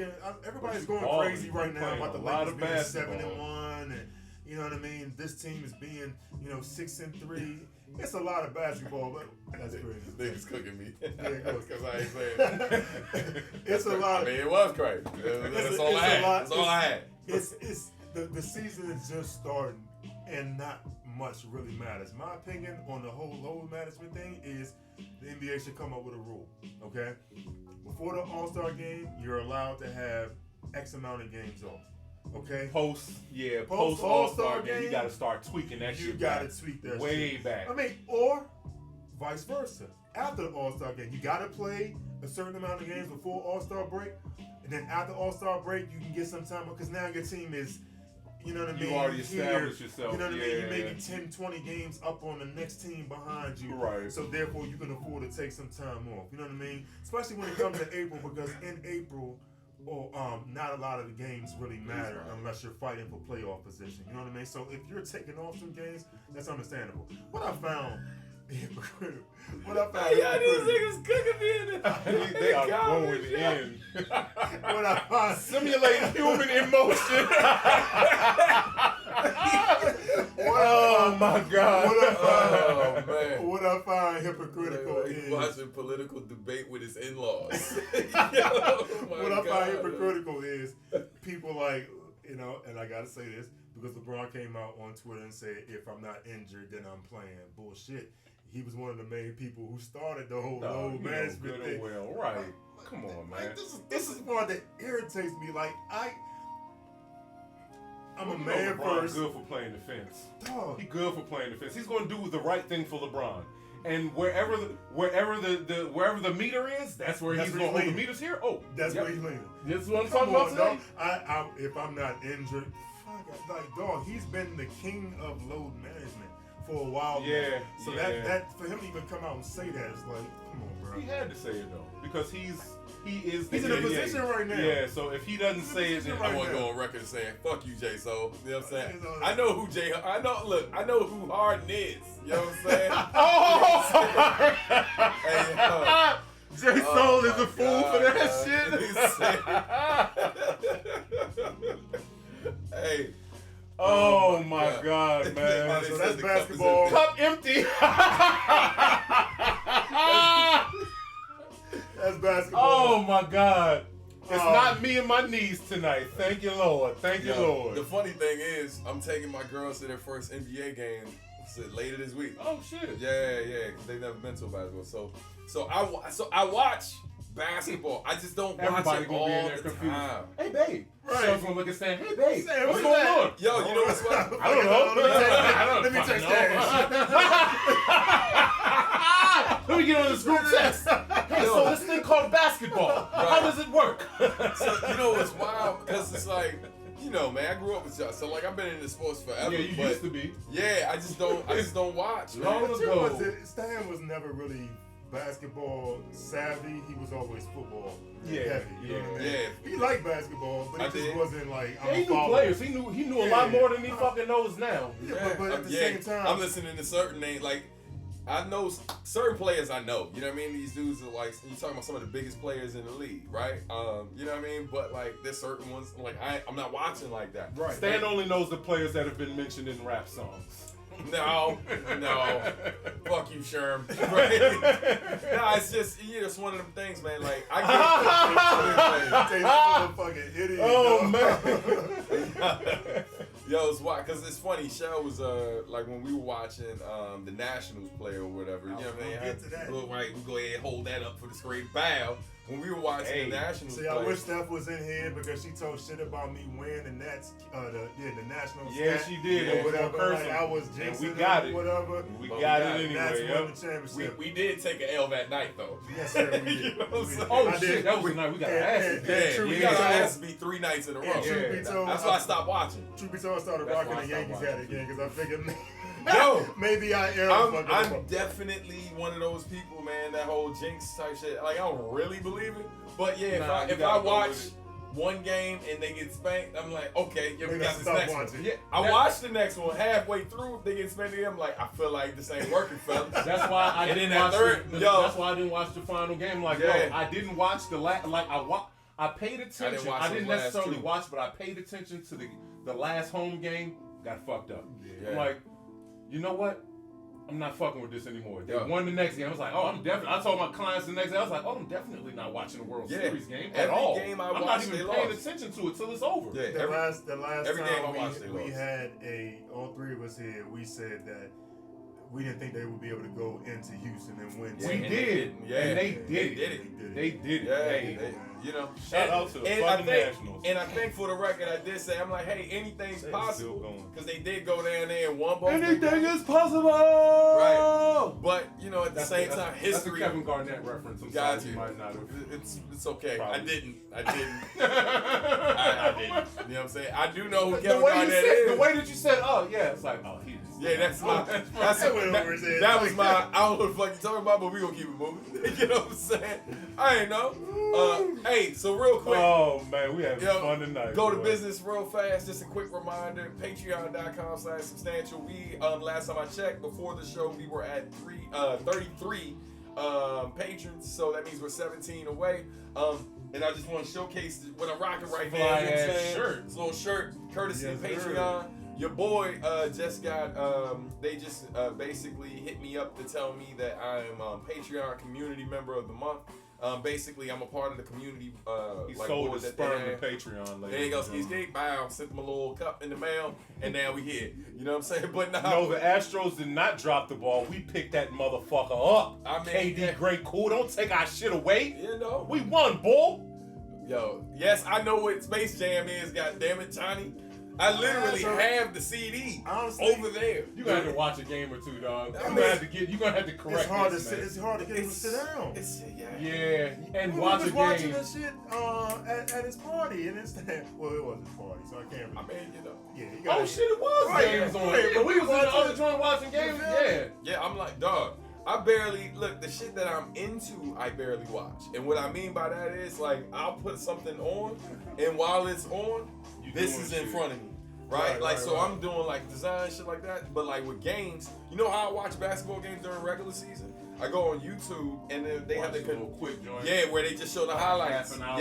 going crazy right now about the Lakers being 7-1, and you know what I mean. This team is being 6-3. It's a lot of basketball, but that's crazy. Niggas cooking me. Because I ain't saying. It's a lot. I mean, it was crazy. That's all I had. It's the season is just starting, and not much really matters. My opinion on the whole load management thing is the NBA should come up with a rule. Okay, before the All-Star game, you're allowed to have X amount of games off. Okay. Post All-Star game, you got to start tweaking that shit. You got to tweak that way shit. back. I mean, or vice versa. After the All-Star game, you got to play a certain amount of games before All-Star break, and then after All-Star break, you can get some time because now your team is, you know what I mean? You already established yourself. You know what I mean? You may be 10, 20 games up on the next team behind you. Right. So therefore, you can afford to take some time off. You know what I mean? Especially when it comes to April, because in April, not a lot of the games really matter unless you're fighting for playoff position. You know what I mean? So if you're taking off some games, that's understandable. What I found hypocritical. Y'all these niggas cooking me in it. They are going in. What I find simulating human emotion. Oh my God. What I find hypocritical is watching political debate with his in-laws. What I find hypocritical is people like, and I gotta say this because LeBron came out on Twitter and said, if I'm not injured, then I'm playing. Bullshit. He was one of the main people who started the whole load management thing. Well, right. Come on, man. Like, this is part that irritates me. Like, I'm a man first. Good for playing defense. Dog. He good for playing defense. He's going to do the right thing for LeBron. And wherever the meter is, that's where he's going to hold the meters here. Oh, that's where he's leaning. This is what I'm talking about today. If I'm not injured, like, dog, he's been the king of load management for a while. Yeah. Now. So that for him to even come out and say that, it's like, come on, bro. He had to say it though because he's in a position right now. Yeah. So if he doesn't say it, then I want to go on record saying, "Fuck you, J. So." You know what I'm saying? I know who J. I know who Harden is. You know what I'm saying? J. Soul is a fool for that shit. Hey. Oh my God, man. So that's basketball. Cup empty. That's basketball. Oh my God. It's not me and my knees tonight. Thank you, Lord. Thank you, Lord. The funny thing is, I'm taking my girls to their first NBA game later this week. Oh shit. Yeah, because they've never been to a basketball. So I watch basketball. I just don't watch it all the time. Hey, babe. Right. Someone's gonna look and say, "Hey, babe, Sam, what's going on?" Yo, you know what's funny? I don't know. Let me text that. Let me get on this group text. Hey, so this thing called basketball. How does it work? So, you know, it's wild because it's like, you know, man, I grew up with y'all, so like I've been into sports forever. Yeah, you used to be. Yeah, I just don't watch. Long ago. Stan was never really basketball savvy. He was always football heavy. You know what I mean? Yeah. He liked basketball, but it just wasn't like. He knew players. He knew a lot more than he fucking knows now. Yeah, but at the same time, I'm listening to certain names like. I know certain players I know, you know what I mean? These dudes are like, you talking about some of the biggest players in the league, right? You know what I mean? But like, there's certain ones, like I'm not watching like that. Right. Stan only knows the players that have been mentioned in rap songs. No. Fuck you, Sherm. Right? No, it's just, it's one of them things, man. Like, I get fucking idiot. Oh, man. Yo, it's why, because it's funny. Shell was like when we were watching the Nationals play or whatever. You know what I mean? Get to that. Right, we go ahead and hold that up for the screen. Bow. When we were watching the Nationals play. See, I wish Steph was in here because she told shit about me winning the Nets, the Nationals. Yeah, she did. Or whatever. Like, I was jinxing we got it. Whatever. We got it anyway. Nats won the championship. We did take an L that night, though. Yes, sir. We did. You know what I'm saying? Oh, shit. That was the night we got our asses. We got our asses beat 3 nights in a row. That's why I stopped watching. Truth be told, I started rocking the Yankees hat again because I figured. Yo, maybe I am. I'm definitely one of those people, man. That whole jinx type shit. Like I don't really believe it, but yeah, if I watch one game and they get spanked, I'm like, okay, we got this next one. Yeah, I watched the next one halfway through. If they get spanked, I'm like, I feel like this ain't working, fellas. That's why I didn't watch. That's why I didn't watch the final game. Like, I didn't watch the last. Like I paid attention. I didn't necessarily watch, but I paid attention to the last home game. Got fucked up. Yeah. I'm like, you know what? I'm not fucking with this anymore. They won the next game. I was like, I told my clients the next day, I was like, I'm definitely not watching the World Series game at all. Game I'm not even paying attention to it till it's over. Yeah, the last time we had all three of us here, we said that we didn't think they would be able to go into Houston and win. We did. And they did it. They did it. You know, shout out to the fucking Nationals. And I think for the record, I did say, I'm like, hey, anything's possible. Because they did go down there and won both. Anything is possible. Right. But, at the same time, history. That's a Kevin Garnett reference. I'm sorry, you might not have. It's okay. Probably. I didn't. I didn't. You know what I'm saying? I do know who Kevin Garnett is. The way that you said, it's like, he just. Yeah, that was my, I don't know what the fuck you talking about, but we gonna keep it moving. You know what I'm saying? I ain't know. Hey, so real quick. Oh man, we having fun tonight. Go to business real fast. Just a quick reminder, patreon.com/substantial. We, last time I checked, before the show, we were at 33 patrons. So that means we're 17 away. And I just want to showcase what I'm rocking right now. This little shirt, courtesy of Patreon. Your boy just got, they just basically hit me up to tell me that I'm Patreon community member of the month. Basically, I'm a part of the community. He sold his sperm to Patreon. There you go, ski. Bow, sent him a little cup in the mail, and now we here. You know what I'm saying? But no, the Astros did not drop the ball. We picked that motherfucker up. I mean, KD, great, cool. Don't take our shit away. We won, bull. Yo, yes, I know what Space Jam is. God damn it, Johnny. I literally have the CD over there. You gonna have to watch a game or two, dog. You're gonna have to correct. It's hard to get him to sit down. And watch a game. Watching this shit at his party, and it's well, it wasn't a party, so I can't. I mean, Yeah. It was games on. But we was in the other joint watching games. Yeah, I'm like, dog. I barely look. The shit that I'm into, I barely watch. And what I mean by that is, like, I'll put something on, and while it's on, this is in front of me. Right? I'm doing like design shit like that. But like with games, you know how I watch basketball games during regular season? I go on YouTube and then they have the little quick joint. Yeah, where they just show the highlights. Because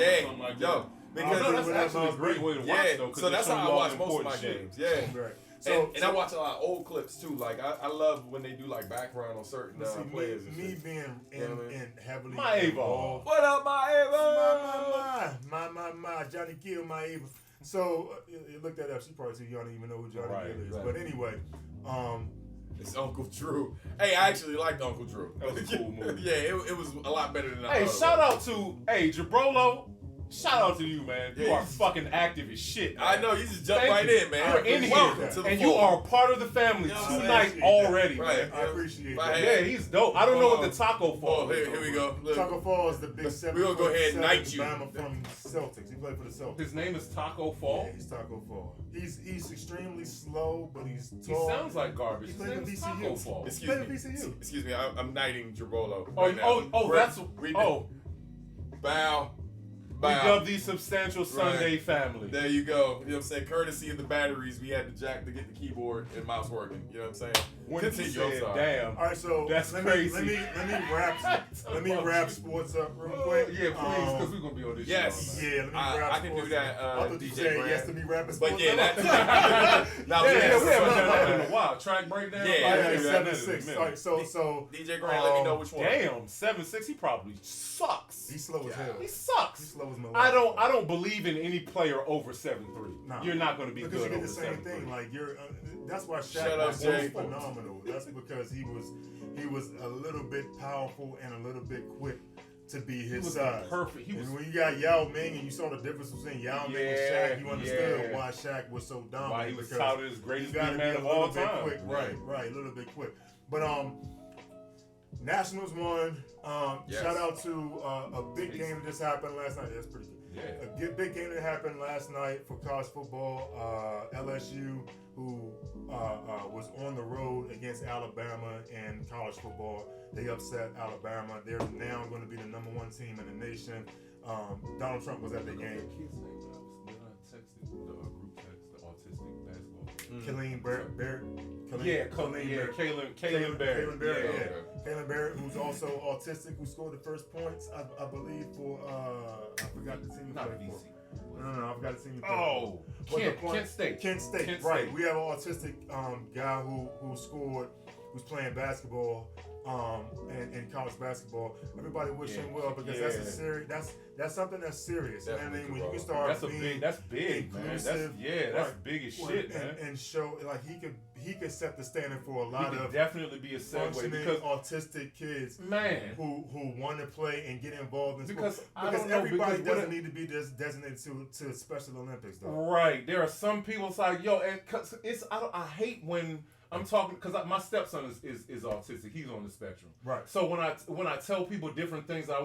that's actually a great way to watch though. So that's how I watch most of my games. Yeah. Right. And I watch a lot of old clips too. Like I love when they do like background on certain players. Me being in heavily involved. What up, my Ava? My Johnny Gill, my Ava. So you look that up. She probably said y'all don't even know who Johnny Gill is. Right. But anyway, it's Uncle Drew. Hey, I actually liked Uncle Drew. That was a cool movie. Yeah, it was a lot better than I thought. Hey, shout out to Jabrolo. shout out to you, man. You Yeah, are fucking active as shit, man. I know, you just jumped Thank right you. in, man. You're in Welcome here, to the and you fold. are a part of the family You know what I'm tonight saying? already, Right. man. I appreciate Right. that. Yeah, he's dope. I don't know what the taco fall Oh, is. here we go. Look. Taco Fall is the big 7 We're gonna go ahead and knight you. Bama from Celtics. He played for the Celtics. His name is Taco Fall. Yeah, he's Taco Fall. He's extremely slow, but he's He tall. sounds like garbage. He His played name for is Taco VCU. Fall. Excuse Played me. at VCU. Excuse me. I'm knighting Gerbolo. Oh, right now. oh. Bow. We dub the Substantial Sunday family. There you go. You know what I'm saying? Courtesy of the batteries, we had the jack to get the keyboard and mouse working. You know what I'm saying? When he Continue. I'm said, sorry. damn. All right, so That's let crazy. Me wrap sports up real quick. Yeah, please, because we're going to be on this Yes. shit all night. Yeah, let me I wrap can sports do that, up. I thought you DJ said Grant. yes to me rapping sports But yeah, up. that's now, Yeah, we yes. haven't done that in a while. Track breakdown. Yeah, Yeah, Like, yeah, 7-6. All right, so DJ Grant, let me know which one. Damn, 7'6", he probably sucks. he's slow as hell. He He's sucks. slow as my I don't believe in any player over 7'3". Nah. You're not going to be because good you over get the same 7'3". thing. Like that's why Shut Shaq up, was Jay. phenomenal. That's because he was a little bit powerful and a little bit quick to be his was size. perfect. He was- And when you got Yao Ming and you saw the difference between Yao Ming and Shaq, you understood why Shaq was so dominant. Why he was because touted as greatest you gotta big be man a of little all bit time. quick. Right, a little bit quick. But Nationals won. Yes. Shout out to a big game that just happened last night. That's pretty good. Yeah. A big game that happened last night for college football. LSU, who was on the road against Alabama in college football, they upset Alabama. They're now going to be the #1 team in the nation. Donald Trump was at the game. Kid's name, but I texted the group text, the autistic basketball. Kalen Baird. Kalen Baird. Kalen Baird, who's also autistic, who scored the first points, I believe, for I forgot the team he Not played VC. for. No, I forgot the team he played Oh, for. Kent State. Kent State, Kent right. State. We have an autistic guy who scored, who's playing basketball in college basketball. Everybody wish him well because that's a serious that's something that's serious. And I mean when you can start That's big, man. inclusive, That's big as shit, man. and show like he could set the standard for a He lot could of definitely be a segue functioning because autistic kids man, who want to play and get involved in because sports. I Because don't know, everybody because doesn't need to be designated to Special Olympics though. right. There are some people it's like, yo, and 'cause I hate when I'm talking because my stepson is autistic. He's on the spectrum. Right. So when I tell people different things that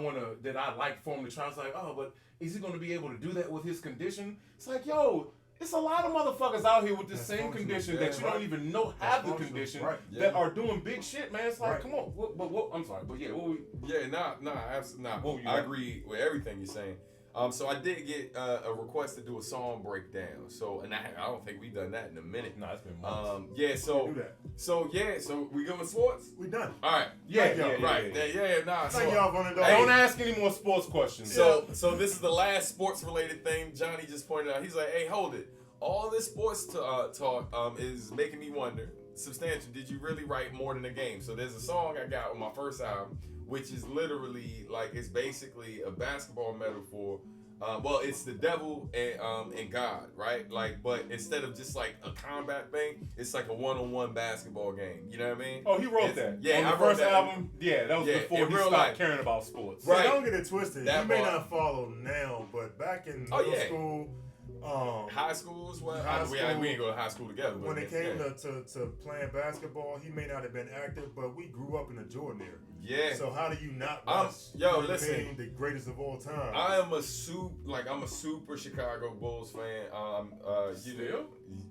I like for him to try, it's like, oh, but is he going to be able to do that with his condition? It's like, yo, it's a lot of motherfuckers out here with the That's same functional. condition Yeah, that you don't even know That's have the functional. condition Right. that Yeah. are doing big shit, man. It's like, Right. come on. What, I'm sorry, but yeah, what we? Yeah, absolutely not. What were you I like? agree with everything you're saying. So I did get a request to do a song breakdown. So, and I don't think we've done that in a minute. No, it's been months. Yeah. So, Do that. so we good with sports? We done. All right. Yeah, y'all. Right. yeah. Thank y'all for running Don't ask any more sports questions. So this is the last sports related thing Johnny just pointed out. He's like, hey, hold it. All this sports talk is making me wonder. Substantial, did you really write more than a game? So there's a song I got on my first album, which is literally like it's basically a basketball metaphor. Well, it's the devil and God, right? Like, but instead of just like a combat thing, it's like a one-on-one basketball game. You know what I mean? Oh, he wrote that. Yeah, on the I wrote first that. album. Yeah, that was Yeah, before in he real stopped life. caring about sports. Right. Yeah, don't get it twisted. That You may part. not follow now, but back in Oh, middle yeah. school, High school as well. High We school. didn't go to high school together. But when it came yeah. to playing basketball, he may not have been active, but we grew up in the Jordan era. Yeah. So how do you not I'm- watch yo, him listen. being the greatest of all time? I'm a super Chicago Bulls fan. Still?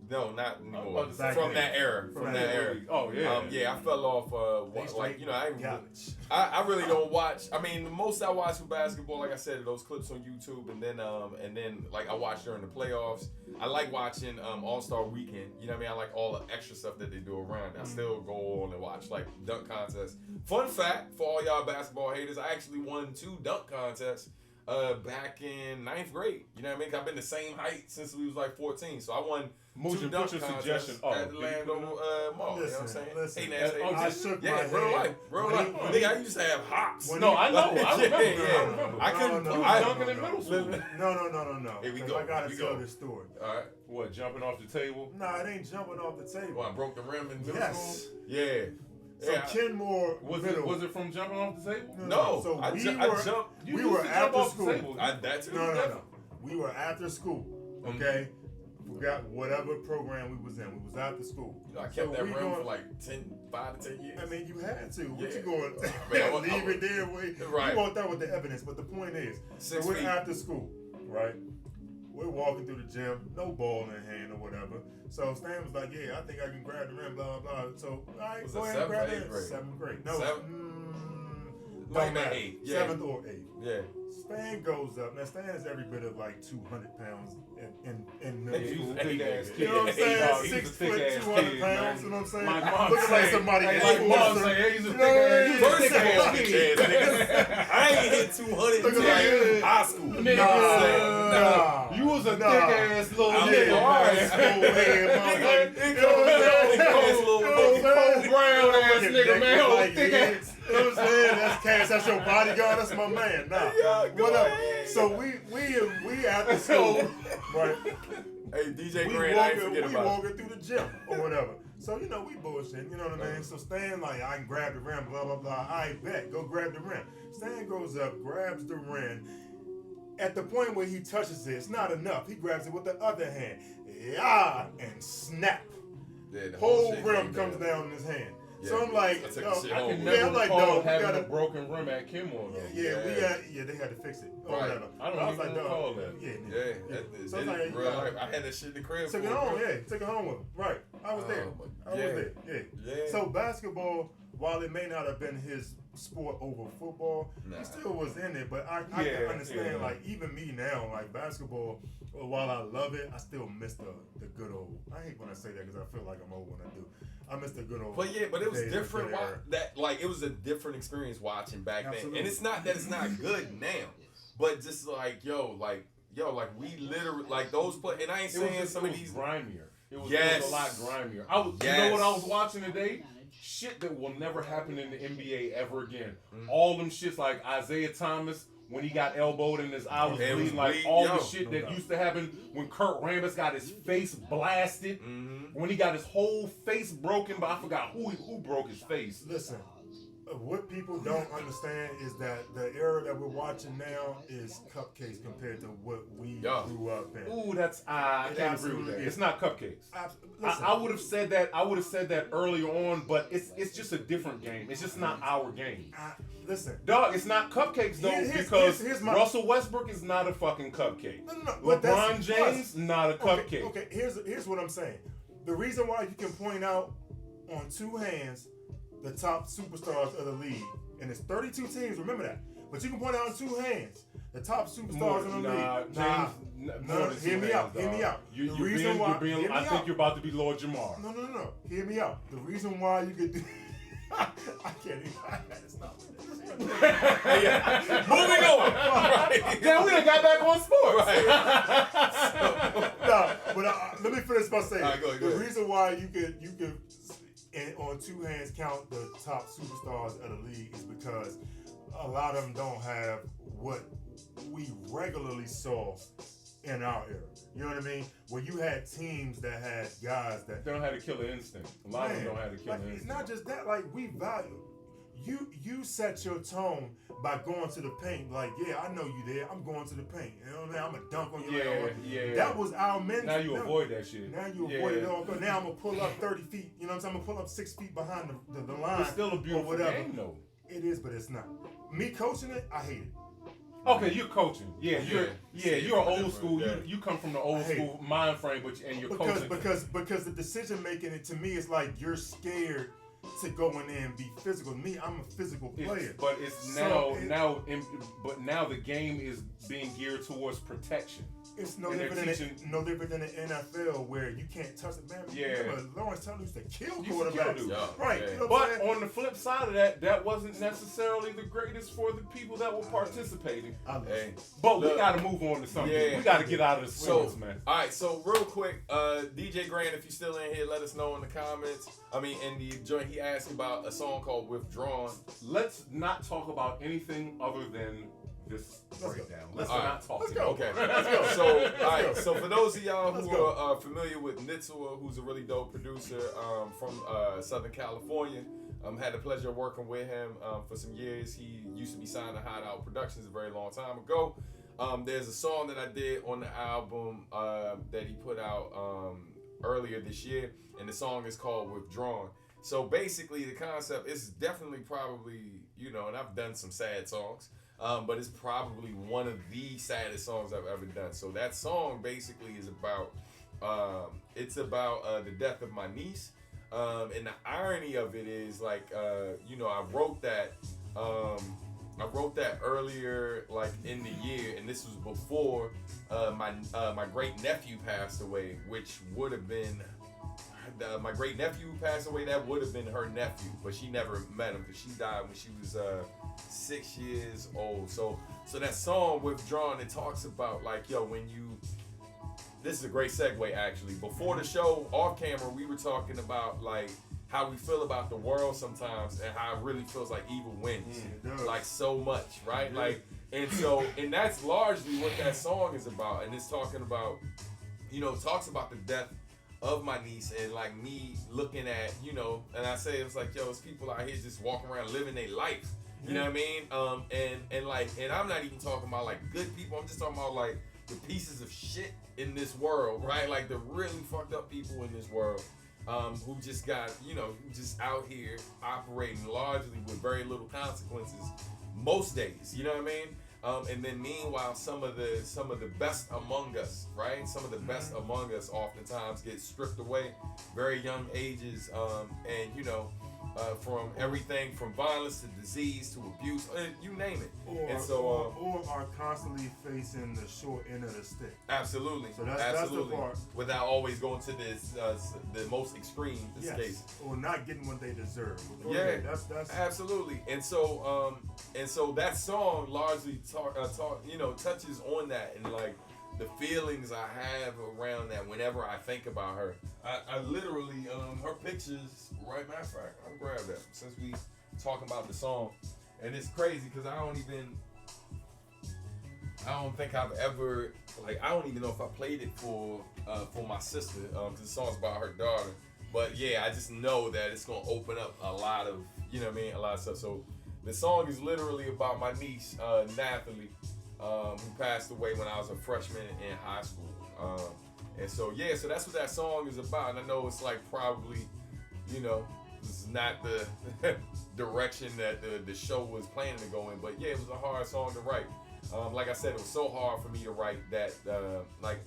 No, not I'm anymore. about to say- From that era. From From that that era. Oh yeah. Yeah, I fell off. I really don't watch. I mean, the most I watch for basketball, like I said, are those clips on YouTube, and then like I watch during the playoffs. I like watching All-Star Weekend. You know what I mean? I like all the extra stuff that they do around. I still go on and watch like dunk contests. Fun fact for all y'all basketball haters, I actually won 2 dunk contests back in 9th grade. You know what I mean? I've been the same height since we was like 14. So I won Motion, 2 dunk put your contests suggestion. Oh, at the Lando Mall. You know what I'm saying? Listen, Hey, Nancy, I shook my yeah, real head. life. Real When life. he- Nigga, I used to have hops. when No, he- I know. I remember. Yeah. I remember. I couldn't. No, You I, was dunking in middle school. No. Here we 'Cause go. I gotta Here we tell go. this story. all right. What, jumping off the table? No, it ain't jumping off the table. Well, I broke the rim in middle Yes. school. Yeah. So Kenmore was it from jumping off the table? No. So I jumped. We were after school. No. We were after school. Okay. Forgot whatever program we was in. We was after school. I kept that rim for like 5 to 10 years. I mean, you had to. What Yeah. you going leave it there? Right. You walked out with the evidence, but the point is, so we're after school, right? We're walking through the gym, no ball in hand or whatever. So Stan was like, "Yeah, I think I can grab the rim, blah blah blah." So all right, go ahead and grab it. 7th grade. No, don't matter. 7th or 8th. Yeah. Stan goes up. Now Stan is every bit of like 200 pounds in middle He was school. a thick ass kid. You know what I'm saying? He was a 6 thick foot, ass 200 kid, pounds. man. You know what I'm saying? My mom Looking like said- somebody. Like mom say, he's a thick ass kid. I ain't hit 200 Look until at like that. high school. Nah. You was a thick ass little nigga. Cold brown ass nigga, man. Old thick ass. You know what I'm saying? That's Cass. That's your bodyguard. That's my man. Nah. Whatever. So we after school, right? Hey, DJ We Grant, I ain't forget about walking through the gym or whatever. So, you know, we bullshitting, you know what I mean? So Stan like, I can grab the rim, blah, blah, blah. I bet, go grab the rim. Stan goes up, grabs the rim. At the point where he touches it, it's not enough. He grabs it with the other hand. Yeah, and snap. Yeah, the whole shit rim came comes down in his hand. Yeah, So I'm like, I took yo, the shit I home. can Yeah, never I'm like, recall dog, we having gotta- a broken rim at Kenmore though. Yeah, they had to fix it. Or Right. whatever. I don't I was even like, dog, recall that. Yeah, So it's like, real life. I had that shit in the crib. took it home, took it home with him. Right. I was there. I was there. Yeah. So basketball, while it may not have been his sport over football, he still was in it. But I can understand, like, even me now, like basketball, while I love it, I still miss the good old. I hate when I say that because I feel like I'm old when I do. I miss the good old. But yeah, but it was days, different. good era. It was a different experience watching back then. Absolutely. And it's not that it's not good now, but just like we literally like those play. And I ain't saying some of these grimier. It was Yes. a lot grimier. You know what I was watching today? Shit that will never happen in the NBA ever again. All them shits like Isaiah Thomas when he got elbowed and his eye was It was bleeding, like bleeding, all yo. the shit that used to happen when Kurt Rambis got his face blasted, when he got his whole face broken, but I forgot who broke his face. Listen, what people don't understand is that the era that we're watching now is cupcakes compared to what we grew up in. Ooh, I can't agree with that. is. It's not cupcakes. Listen, I would have said that. I would have said that earlier on, but it's just a different game. It's just not our game. listen, Dog, it's not cupcakes though, because Russell Westbrook is not a fucking cupcake. No, but LeBron James, not a cupcake. Okay, here's what I'm saying. The reason why you can point out on two hands the top superstars of the league, and it's 32 teams. Remember that. But you can point out on two hands the top superstars in the league. Hear me out. Hear me out. I think you're about to be Lord Jamar. No. Hear me out. The reason why you could do. I can't even. It's not. moving on. Right. Yeah, we done got back on sports. Let me finish by saying go ahead. the reason why you could and on two hands count the top superstars of the league is because a lot of them don't have what we regularly saw in our era. You know what I mean? Where you had teams that had guys that They don't have a killer instinct. A lot of them don't have a killer instinct. It's not just that. Like, we value. You set your tone by going to the paint. Like, yeah, I know you there. I'm going to the paint. You know what I mean? I'm gonna dunk on you. Yeah. That was our mentality. Now you avoid that shit. Now you avoid it all. Now I'm gonna pull up 30 feet. You know what I'm saying? I'm gonna pull up 6 feet behind the line. It's still a beautiful game, though. It is, but it's not. Me coaching it, I hate it. Okay, you're coaching. You're old school. Yeah. You come from the old school mind frame, and you're coaching. Because the decision making it to me is like you're scared to go in there and be physical. Me, I'm a physical player. But now the game is being geared towards protection. It's no different than the NFL where you can't touch it, man. Remember, Lawrence Taylor used to kill quarterbacks. Right. You know but on the flip side of that wasn't necessarily the greatest for the people that were participating. But we got to move on to something. We got to get out of the sports, man. All right, so real quick, DJ Grant, if you're still in here, let us know in the comments. I mean, in the joint, he asked about a song called Withdrawn. Let's not talk about anything other than this breakdown. Let's not talk. Let's go. Okay, let's go. So, all right. So, for those of y'all who are familiar with Nitzua, who's a really dope producer from Southern California, Had the pleasure of working with him for some years. He used to be signed to Hideout Productions a very long time ago. There's a song that I did on the album that he put out earlier this year, and the song is called Withdrawn. So basically, the concept is definitely probably, and I've done some sad songs, but it's probably one of the saddest songs I've ever done. So that song basically is about, the death of my niece. And the irony of it is like, I wrote that earlier, like in the year, and this was before my great nephew passed away, which would have been my great nephew who passed away. That would have been her nephew, but she never met him because she died when she was 6 years old. So that song Withdrawn, it talks about like, when you. This is a great segue, actually. Before the show, off camera, we were talking about like how we feel about the world sometimes, and how it really feels like evil wins, like so much, right? Yeah. Like, and that's largely what that song is about. And it's talking about, talks about the death of my niece, and like me looking at, and I say it's like, it's people out here just walking around living their life. You know what I mean? And I'm not even talking about like good people. I'm just talking about like the pieces of shit in this world, right? Like the really fucked up people in this world, who just got, who just out here operating largely with very little consequences most days. You know what I mean? And then meanwhile, some of the best among us, right? Some of the best among us oftentimes get stripped away, very young ages, and from everything from violence to disease to abuse, you name it. Or are constantly facing the short end of the stick. Absolutely. So that's the part. Without always going to this the most extreme case. Or not getting what they deserve. Yeah, that's absolutely. And so that song largely touches on that, and like the feelings I have around that whenever I think about her. I literally, her pictures, right, matter of fact, I'll grab that since we talking about the song. And it's crazy because I don't think I've ever, I don't even know if I played it for my sister, because the song's about her daughter. But yeah, I just know that it's going to open up a lot of, a lot of stuff. So the song is literally about my niece, Nathalie, who passed away when I was a freshman in high school. And so that's what that song is about. And I know it's like probably, this is not the direction that the show was planning to go in, but yeah, it was a hard song to write. Like I said, it was so hard for me to write that, like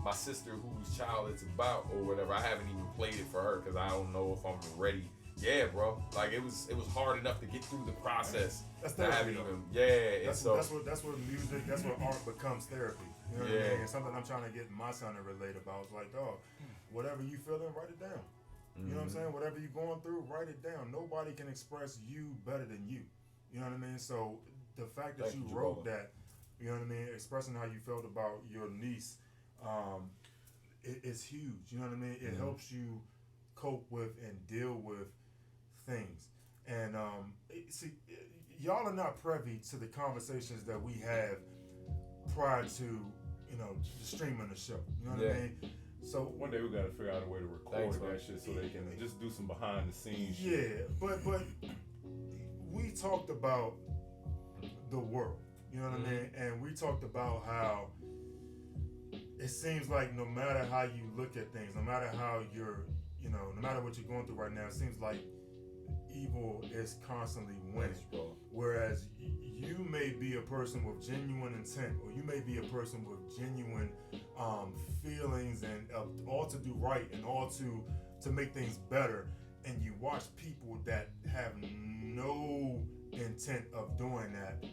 my sister whose child it's about or whatever, I haven't even played it for her because I don't know if I'm ready. Yeah, bro. Like it was hard enough to get through the process. That's therapy. That's what music, that's what art becomes therapy. You know what I mean? And something I'm trying to get my son to relate about. It's like, dog, whatever you feeling, write it down. You know what I'm saying? Whatever you're going through, write it down. Nobody can express you better than you. You know what I mean? So the fact that you wrote that, you know what I mean, expressing how you felt about your niece, it's huge. You know what I mean? It helps you cope with and deal with things. And see, y'all are not privy to the conversations that we have prior to, streaming the show. You know what I mean? So one day we gotta figure out a way to record that shit so they can just do some behind the scenes shit. Yeah, but we talked about the world. You know what I mean? And we talked about how it seems like no matter how you look at things, no matter how you're, no matter what you're going through right now, it seems like evil is constantly winning. Whereas you may be a person with genuine intent, or you may be a person with genuine feelings and all to do right and all to make things better, and you watch people that have no intent of doing that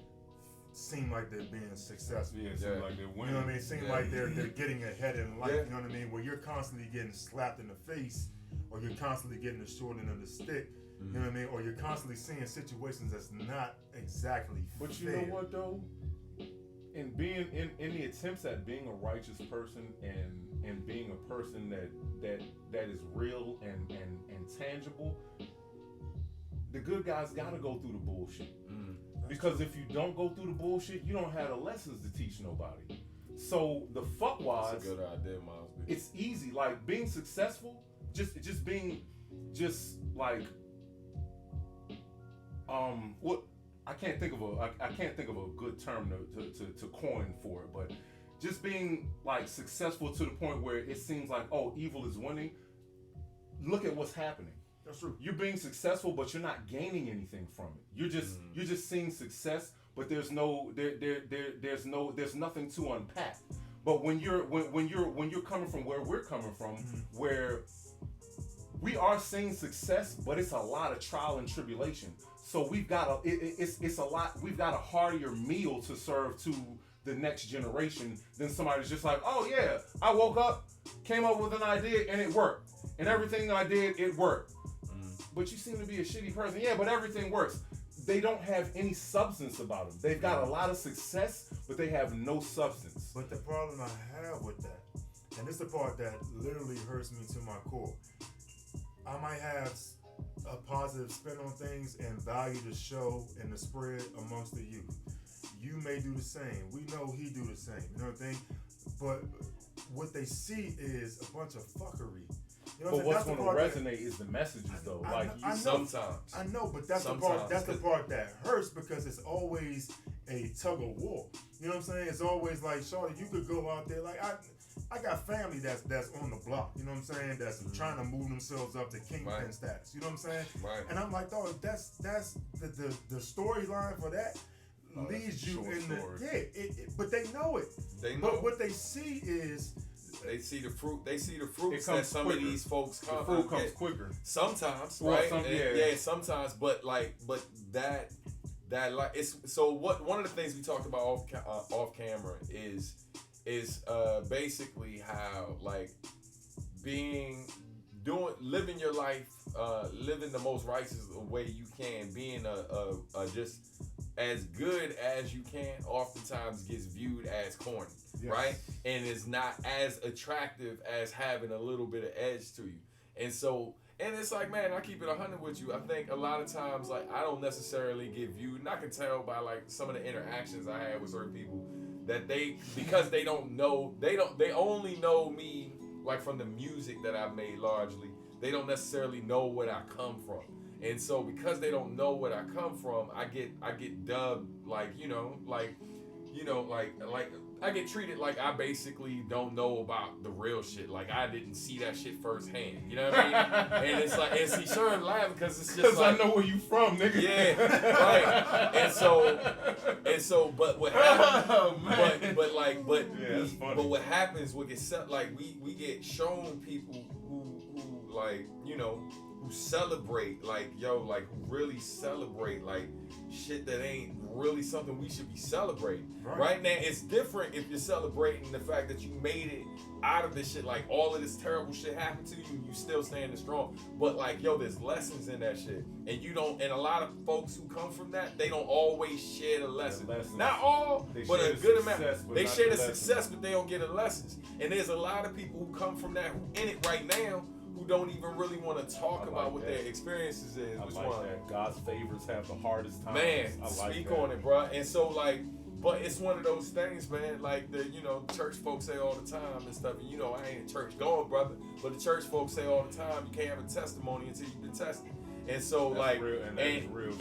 seem like they're being successful. Yeah, seem like they're winning. You know what I mean? Seem like they're getting ahead in life. You know what I mean? Where you're constantly getting slapped in the face, or you're constantly getting the short end of the stick. You know what I mean? Or you're constantly seeing situations that's not exactly fair. But you know what though? In being in the attempts at being a righteous person and being a person that is real and tangible, the good guys gotta go through the bullshit. Because if you don't go through the bullshit, you don't have the lessons to teach nobody. So the fuckwads, that's a good idea, Miles. It's easy. Like being successful, just being like what I can't think of a good term to coin for it, but just being like successful to the point where it seems like, oh, evil is winning. Look at what's happening. That's true. You're being successful, but you're not gaining anything from it. You're just seeing success, but there's nothing to unpack. But when you're coming from where we're coming from, where we are seeing success, but it's a lot of trial and tribulation. So we've got we've got a heartier meal to serve to the next generation than somebody's just like, oh yeah, I woke up, came up with an idea, and it worked. And everything I did, it worked. But you seem to be a shitty person. Yeah, but everything works. They don't have any substance about them. They've got a lot of success, but they have no substance. But the problem I have with that, and this is the part that literally hurts me to my core. I might have a positive spin on things and value the show and the spread amongst the youth. You may do the same. We know he do the same. You know what I mean? But what they see is a bunch of fuckery. You know but what's going to resonate is the messages, though. Sometimes. I know, but that's the part. That's the part that hurts because it's always a tug of war. You know what I'm saying? It's always like, shorty, you could go out there. Like I got family that's on the block. You know what I'm saying? That's trying to move themselves up to kingpin status. You know what I'm saying? Right. And I'm like, dog, that's the storyline for that. Leads you in the but they know it. But what they see is they see the fruit. They see the fruits that some of these folks come. The fruit comes quicker. Sometimes, well, right? Sometimes. But that like it's so. What one of the things we talked about off camera is basically how like living your life, living the most righteous way you can, being a just as good as you can, oftentimes gets viewed as corny, right? And is not as attractive as having a little bit of edge to you. And so, and it's like, man, I keep it 100 with you. I think a lot of times, like, I don't necessarily get viewed, and I can tell by like some of the interactions I have with certain people that because they don't know, they only know me like from the music that I've made largely. They don't necessarily know where I come from. And so because they don't know where I come from, I get dubbed like I get treated like I basically don't know about the real shit. Like I didn't see that shit firsthand. You know what I mean? And it's like, and see, Sherm laughing because it's just like, I know where you from, nigga. Yeah, right. And so, but what happens? But what happens? What gets set? Like we get shown people who like who celebrate like who really celebrate like shit that ain't really something we should be celebrating. Right now, it's different if you're celebrating the fact that you made it out of this shit. Like all of this terrible shit happened to you, and you still standing strong. But like, there's lessons in that shit, and you don't. And a lot of folks who come from that, they don't always share the lesson. Not all, but a good amount. They share the success, but they don't get the lessons. And there's a lot of people who come from that, who in it right now, who don't even really want to talk about what their experiences is. I like that. God's favors have the hardest time. Man, speak on it, bro. And so like, but it's one of those things, man. Like the church folks say all the time and stuff. And I ain't a church going, brother. But the church folks say all the time, you can't have a testimony until you've been tested. And so that's like, real,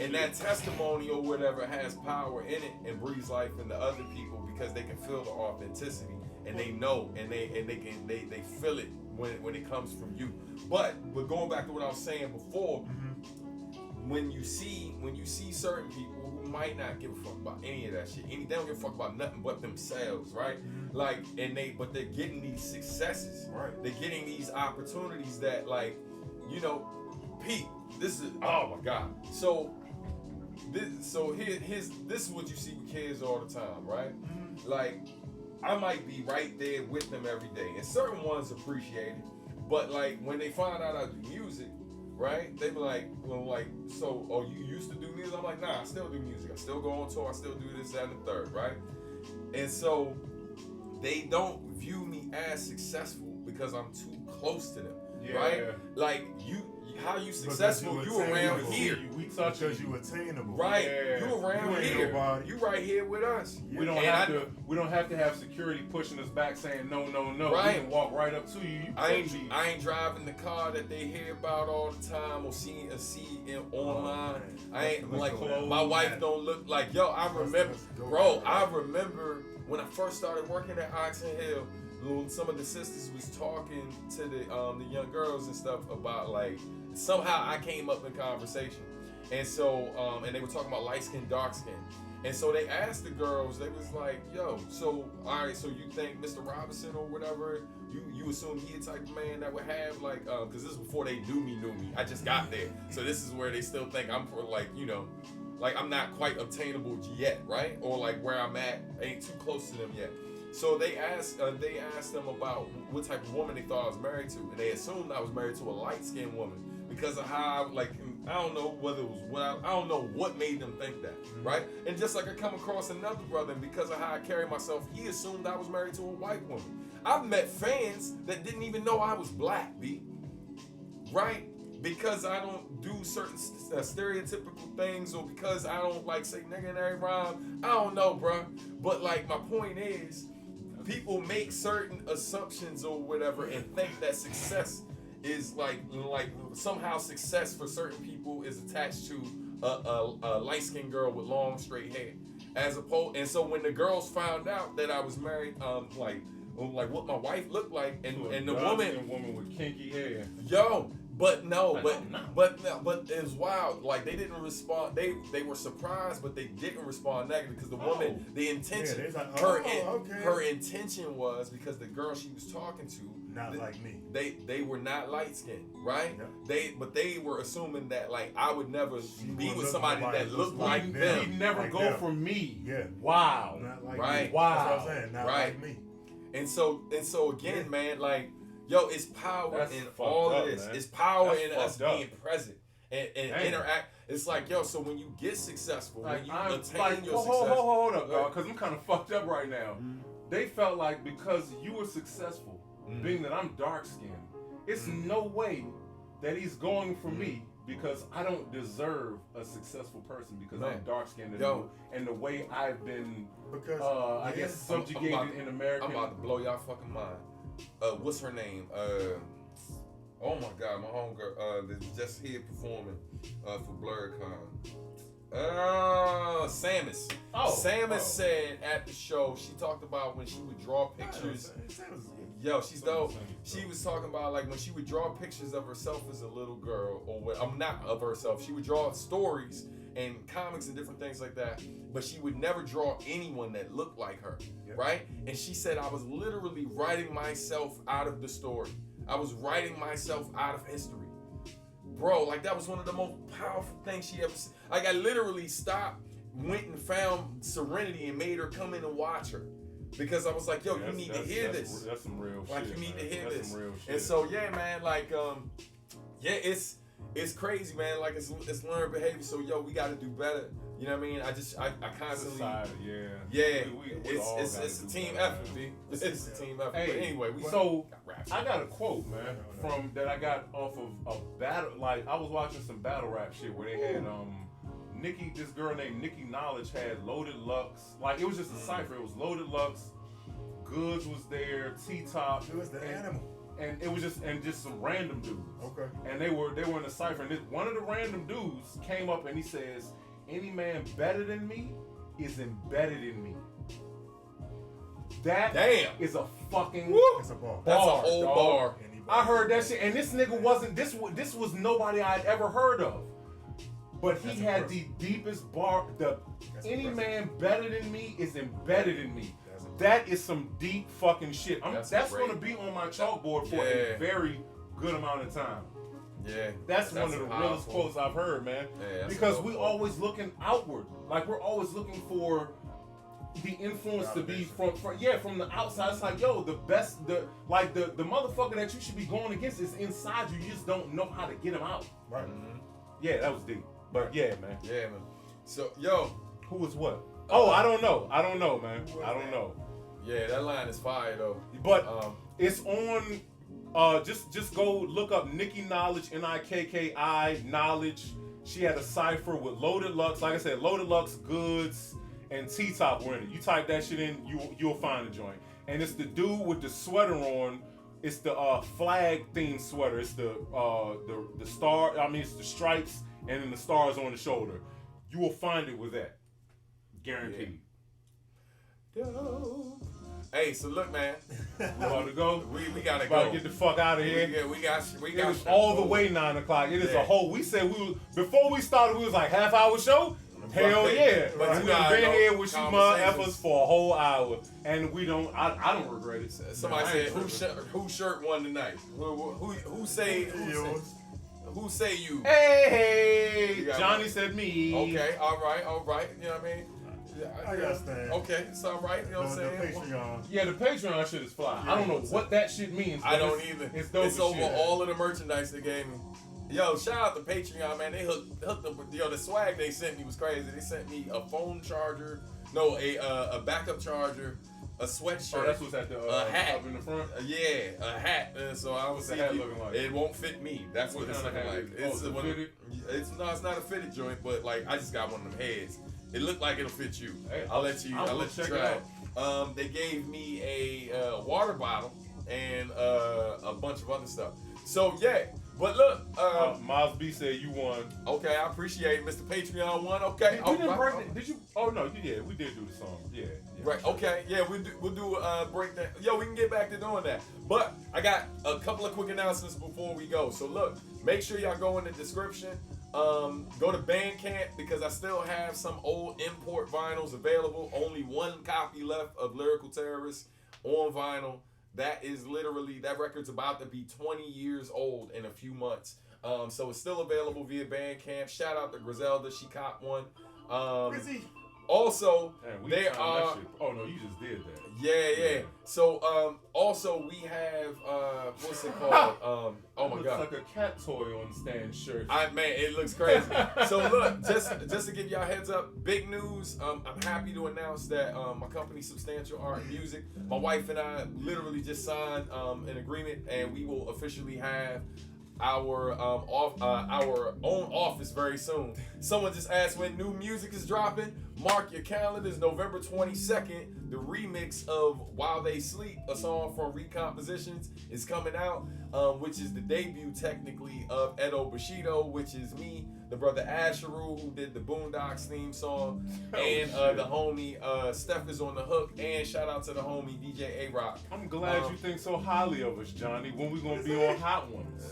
and that testimony or whatever has power in it and breathes life into other people because they can feel the authenticity and they know and they feel it when it comes from you. But going back to what I was saying before, when you see certain people who might not give a fuck about any of that shit, they don't give a fuck about nothing but themselves, right? Like, but they're getting these successes, right? They're getting these opportunities that, like, Pete, this is, oh my God. So this is what you see with kids all the time, right? Like, I might be right there with them every day, and certain ones appreciate it. But like when they find out I do music, right? They be like, so, oh, you used to do music? I'm like, nah, I still do music. I still go on tour. I still do this, that, and the third, right? And so they don't view me as successful because I'm too close to them. right? Like how you successful? You around here. We touch because you attainable. Right. Yeah. You around here. Nobody. You right here with us. We don't have to have security pushing us back saying no. Right. We can walk right up to you. I ain't driving the car that they hear about all the time or see online. I ain't like my wife don't look like I remember, bro. I remember when I first started working at Oxon Hill. Some of the sisters was talking to the young girls and stuff about like somehow I came up in conversation, and so and they were talking about light skin, dark skin, and so they asked the girls. They was like, "Yo, so all right, so you think Mr. Robinson or whatever? You assume he a type of man that would have like because this is before they knew me. I just got there, so this is where they still think I'm for like like I'm not quite obtainable yet, right? Or like where I'm at ain't too close to them yet." So they asked them about what type of woman they thought I was married to, and they assumed I was married to a light-skinned woman because of how I don't know whether it was I don't know what made them think that, right? And just like I come across another brother, and because of how I carry myself, he assumed I was married to a white woman. I've met fans that didn't even know I was black, B. Right? Because I don't do certain stereotypical things, or because I don't like say nigga in every rhyme. I don't know, bro. But like my point is, people make certain assumptions or whatever and think that success is like somehow success for certain people is attached to a light-skinned girl with long straight hair, as opposed. And so when the girls found out that I was married, like what my wife looked like, and the woman with kinky hair, But it was wild. Like they didn't respond. They were surprised, but they didn't respond negative because the woman, the intention, her intention was because the girl she was talking to, not like me. They were not light skinned, right? Yeah. They were assuming that like I would never be with somebody that looked like them. He'd never go for me. Yeah. Wow. Not like right. Me. Wow. That's what I'm saying. Not like me. And so again, man, like. Yo, it's power in all of this. Man. It's power That's in us being present and interact. It's like, yo, so when you get successful, like, when you attain your success. Hold up, dog, because I'm kind of fucked up right now. They felt like because you were successful, being that I'm dark-skinned, it's no way that he's going for me because I don't deserve a successful person because I'm dark-skinned and the way I've been, I guess, subjugated in America. I'm about to blow y'all fucking mind. What's her name? Oh my God, my homegirl that's just here performing for BlurredCon. Samus. Samus said at the show, she talked about when she would draw pictures. Yo, she's dope. She was talking about like when she would draw pictures of herself as a little girl, or not of herself. She would draw stories and comics and different things like that, but she would never draw anyone that looked like her, right? And she said, I was literally writing myself out of the story. I was writing myself out of history. Bro, like that was one of the most powerful things she ever said. Like I literally stopped, went and found Serenity and made her come in and watch her. Because I was like, yo, you need to hear this. That's some real shit. Like you need to hear this. Some real shit. And so yeah, man, like it's crazy, man. Like it's learned behavior. So yo, we got to do better. You know what I mean? I constantly. Society, it's a team effort, B. It's a team effort. Hey, but anyway, I got a quote, man, from that I got off of a battle. Like I was watching some battle rap shit where they had this girl named Nikki Knowledge had Loaded Lux. Like it was just a cipher. It was Loaded Lux. Goods was there. T-Top. It was the animal. And it was just some random dudes. Okay. And they were in the cipher. And one of the random dudes came up and he says, "Any man better than me is embedded in me." That is a fucking It's a bar. That's a whole bar. I heard that shit, and this nigga wasn't. This was nobody I'd ever heard of. But he had the deepest bar. Any man better than me is embedded in me. That is some deep fucking shit. That's going to be on my chalkboard for a very good amount of time. Yeah. That's one of the realest quotes I've heard, man. Yeah, because we always looking outward. Like we're always looking for the influence to be from the outside. It's like, yo, the motherfucker that you should be going against is inside you. You just don't know how to get him out. Right. Mm-hmm. Yeah, that was deep. But yeah, man. Yeah, man. So, yo. Who was what? Oh, I don't know, man. I don't know. Yeah, that line is fire, though. But it's on Just go look up Nikki Knowledge, Nikki Knowledge. She had a cipher with Loaded Lux. Like I said, Loaded Lux, Goods, and T-Top were in it. You type that shit in, you'll find the joint. And it's the dude with the sweater on. It's the flag themed sweater. It's the star. I mean, it's the stripes and then the stars on the shoulder. You will find it with that, guaranteed. Yeah. Hey, so look, man. We about to go. We gotta about go. To get the fuck out of here. We got. It's all the way 9 o'clock. It is a whole. We said before we started. We was like half-hour show. Hell yeah! But we've been here with you motherfuckers for a whole hour, and we don't. I don't regret it. Somebody said who shirt won tonight? Who say you? Hey, Johnny said me. Okay, all right. You know what I mean? I got stand. Okay, it's all right. You know what I'm saying? The Patreon. Yeah, the Patreon shit is fly. I don't know what that shit means. I don't either. It's dope. It's over all of the merchandise they gave me. Yo, shout out to Patreon, man. They hooked up with the swag they sent me was crazy. They sent me a phone charger, a backup charger, a sweatshirt. Oh, that's what's at the hat up in the front. Yeah, a hat. So I was hat looking like? It won't fit me. That's what it's looking like. It's fitted? It's not a fitted joint, but like I just got one of them heads. It looked like it'll fit you. Hey, I'll let you check try it it. They gave me a water bottle and a bunch of other stuff. So yeah, but look, Miles B said you won. Okay, I appreciate it, Mr. Patreon won. Okay, did you? Oh no, yeah, we did do the song. Yeah. Right. Okay. Yeah, we'll do a breakdown. Yo, we can get back to doing that. But I got a couple of quick announcements before we go. So look, make sure y'all go in the description. Go to Bandcamp because I still have some old import vinyls available. Only one copy left of Lyrical Terrorist on vinyl. That record's about to be 20 years old in a few months. So it's still available via Bandcamp. Shout out to Griselda, she copped one. Also, they are. Oh no, you just did that. Yeah. So also we have what's it called? Oh my god, looks like a cat toy on Stan's shirt. Man, it looks crazy. So look, just to give y'all a heads up, big news. I'm happy to announce that my company, Substantial Art and Music, my wife and I literally just signed an agreement, and we will officially have our own office very soon. Someone just asked when new music is dropping. Mark your calendars. November 22nd, the remix of While They Sleep, a song from Recompositions, is coming out, which is the debut technically of Edo Bushido, which is me, the brother Asheru, who did the Boondocks theme song, and the homie Steph is on the hook, and shout out to the homie DJ A-Rock. I'm glad you think so highly of us, Johnny. When we gonna be on Hot Ones?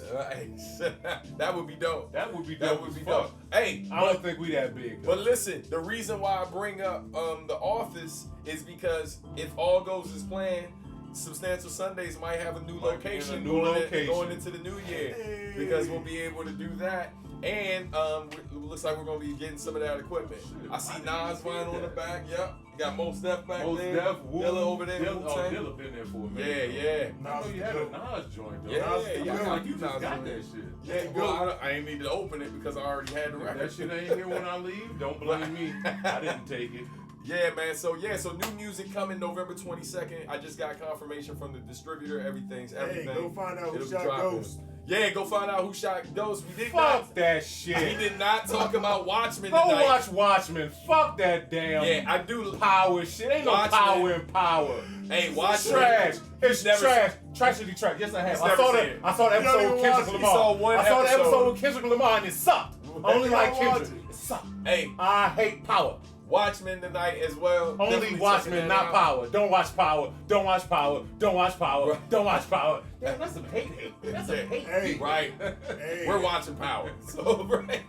That would be dope. That would be dope. Hey, I don't think we that big. But listen, the reason why I bring up the office is because if all goes as planned, Substantial Sundays might have a new location going into the new year, because we'll be able to do that. And it looks like we're gonna be getting some of that equipment. I see Nas vinyl on the back. Yep. You got Mos Def back there. Dilla over there. Dilla been there for a minute. Yeah. I know you had a Nas joint though. Yeah. You just got that shit. Yeah, well, I ain't need to open it because I already had the record. That shit ain't here when I leave. Don't blame me. I didn't take it. Yeah, man. So new music coming November 22nd. I just got confirmation from the distributor. Everything. Hey, go find out who shot Ghost. Yeah, go find out who shot Ghost. We did Fuck that shit. We did not talk about Watchmen tonight. Go watch Watchmen. Fuck that damn. Yeah, I do power shit. Ain't no power in power. Hey, Watchmen. Trash. It's trash. Tragedy trash. Yes, I have. I saw the episode with Kendrick Lamar. I saw the episode with Kendrick Lamar and it sucked. I only like Kendrick. It sucked. Hey, I hate power. Watchmen tonight as well. Only Watchmen, not Power. Don't watch Power. Don't watch Power. Don't watch Power. Right. Don't watch Power. Damn, that's some hate. That's some hate. Hey, right. Hey. We're watching Power. So, right.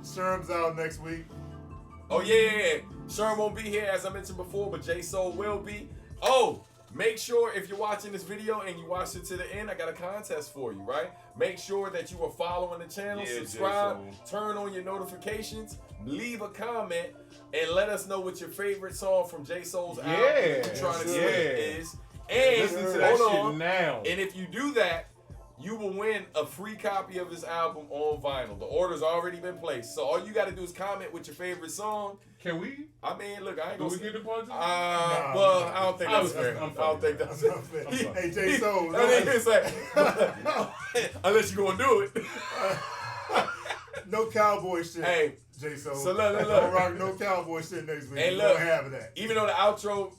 Sherm's out next week. Oh, yeah. Sherm won't be here, as I mentioned before, but J Soul will be. Oh, make sure if you're watching this video and you watched it to the end, I got a contest for you, right? Make sure that you are following the channel, subscribe, turn on your notifications, leave a comment, and let us know what your favorite song from J Soul's album is. And listen to that shit now. And if you do that, you will win a free copy of his album on vinyl. The order's already been placed. So all you got to do is comment with your favorite song. Can we? I mean, look, I ain't Do gonna. we get the part? Well, I don't think that's fair. I don't think that's fair. Hey, J Soul. Unless you gonna do it. No cowboy shit. Hey, J Soul. so look. Don't rock no cowboy shit next week. Hey, We look. don't have that. Even though the outro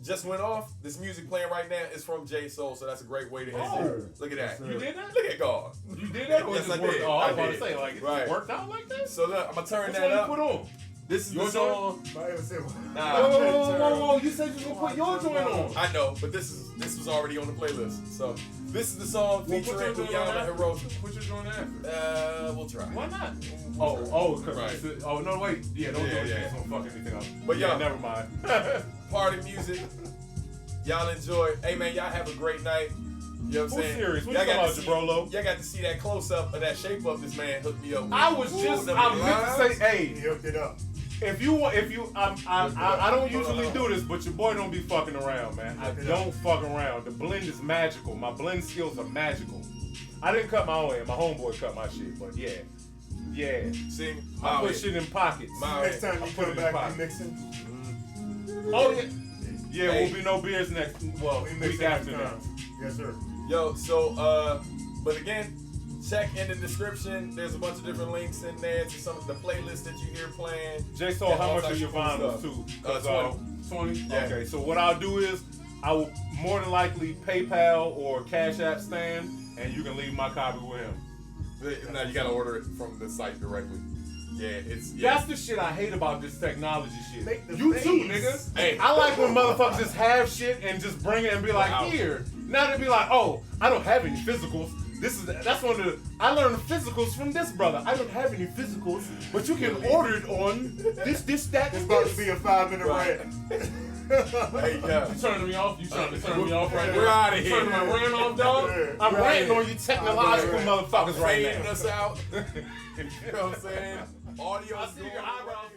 just went off, this music playing right now is from J Soul, so that's a great way to end it. Look at that. You did that? Look at God. You did that? Or Yes, it just I worked? did. Oh, I was I about to did. say, like, it Right. worked out like that? So look, I'm gonna turn Which that one you up. put on? This is Your the song. I even said, Nah. Whoa, you said you were gonna put your joint on. I know, but this was already on the playlist. So this is the song Well, put featuring your joint Rihanna on and after. Perozo. Put your joint after. We'll try. Why not? Right. Oh, no, wait. Yeah, don't do it. Yeah. Don't fuck anything up. But yeah, y'all- never mind. Party music. Y'all enjoy. Hey man, y'all have a great night. You know what I'm Who's saying? serious? What Y'all you talking got about, to see- Jabrolo? Y'all got to see that close up of that shape up this man hooked me up with. I was just, I meant to say, he hey, hooked it up. if you, I don't usually do this, but your boy don't be fucking around, man. I don't fuck around. The blend is magical. My blend skills are magical. I didn't cut my own hair. My homeboy cut my shit, but yeah. See, I put shit in pockets. Next time you put it come in back, pocket. we mixing. Oh yeah. Yeah, Hey. will be no beers next. Well, We week mixing after next that. time. Yes, sir. Yo, so but again, check in the description. There's a bunch of different links in there to some of the playlists that you hear playing. Jay Soul, And how all much types are your of cool vinyls stuff. too? 20. 20? Yeah. Okay, so what I'll do is I will more than likely PayPal or Cash App Stan, and you can leave my copy with him. Now you gotta order it from the site directly. Yeah, it's That's the shit I hate about this technology shit. Make the You too, face. nigga. Hey. I like when motherfuckers just have shit and just bring it and be like, Wow. here. Now they be like, oh, I don't have any physicals. That's one of the, I learned the physicals from this brother. I don't have any physicals, but you can order it on this, that, It's and about this. to be a 5-minute Right. rant. Hey, yeah. You turning me off? You trying to turn me off right now? We're outta You here. turning my rant off, dog? I'm Right. ranting on you technological Right. motherfuckers right Fading now. us out. You know what I'm saying? Audio. I see your eyebrows.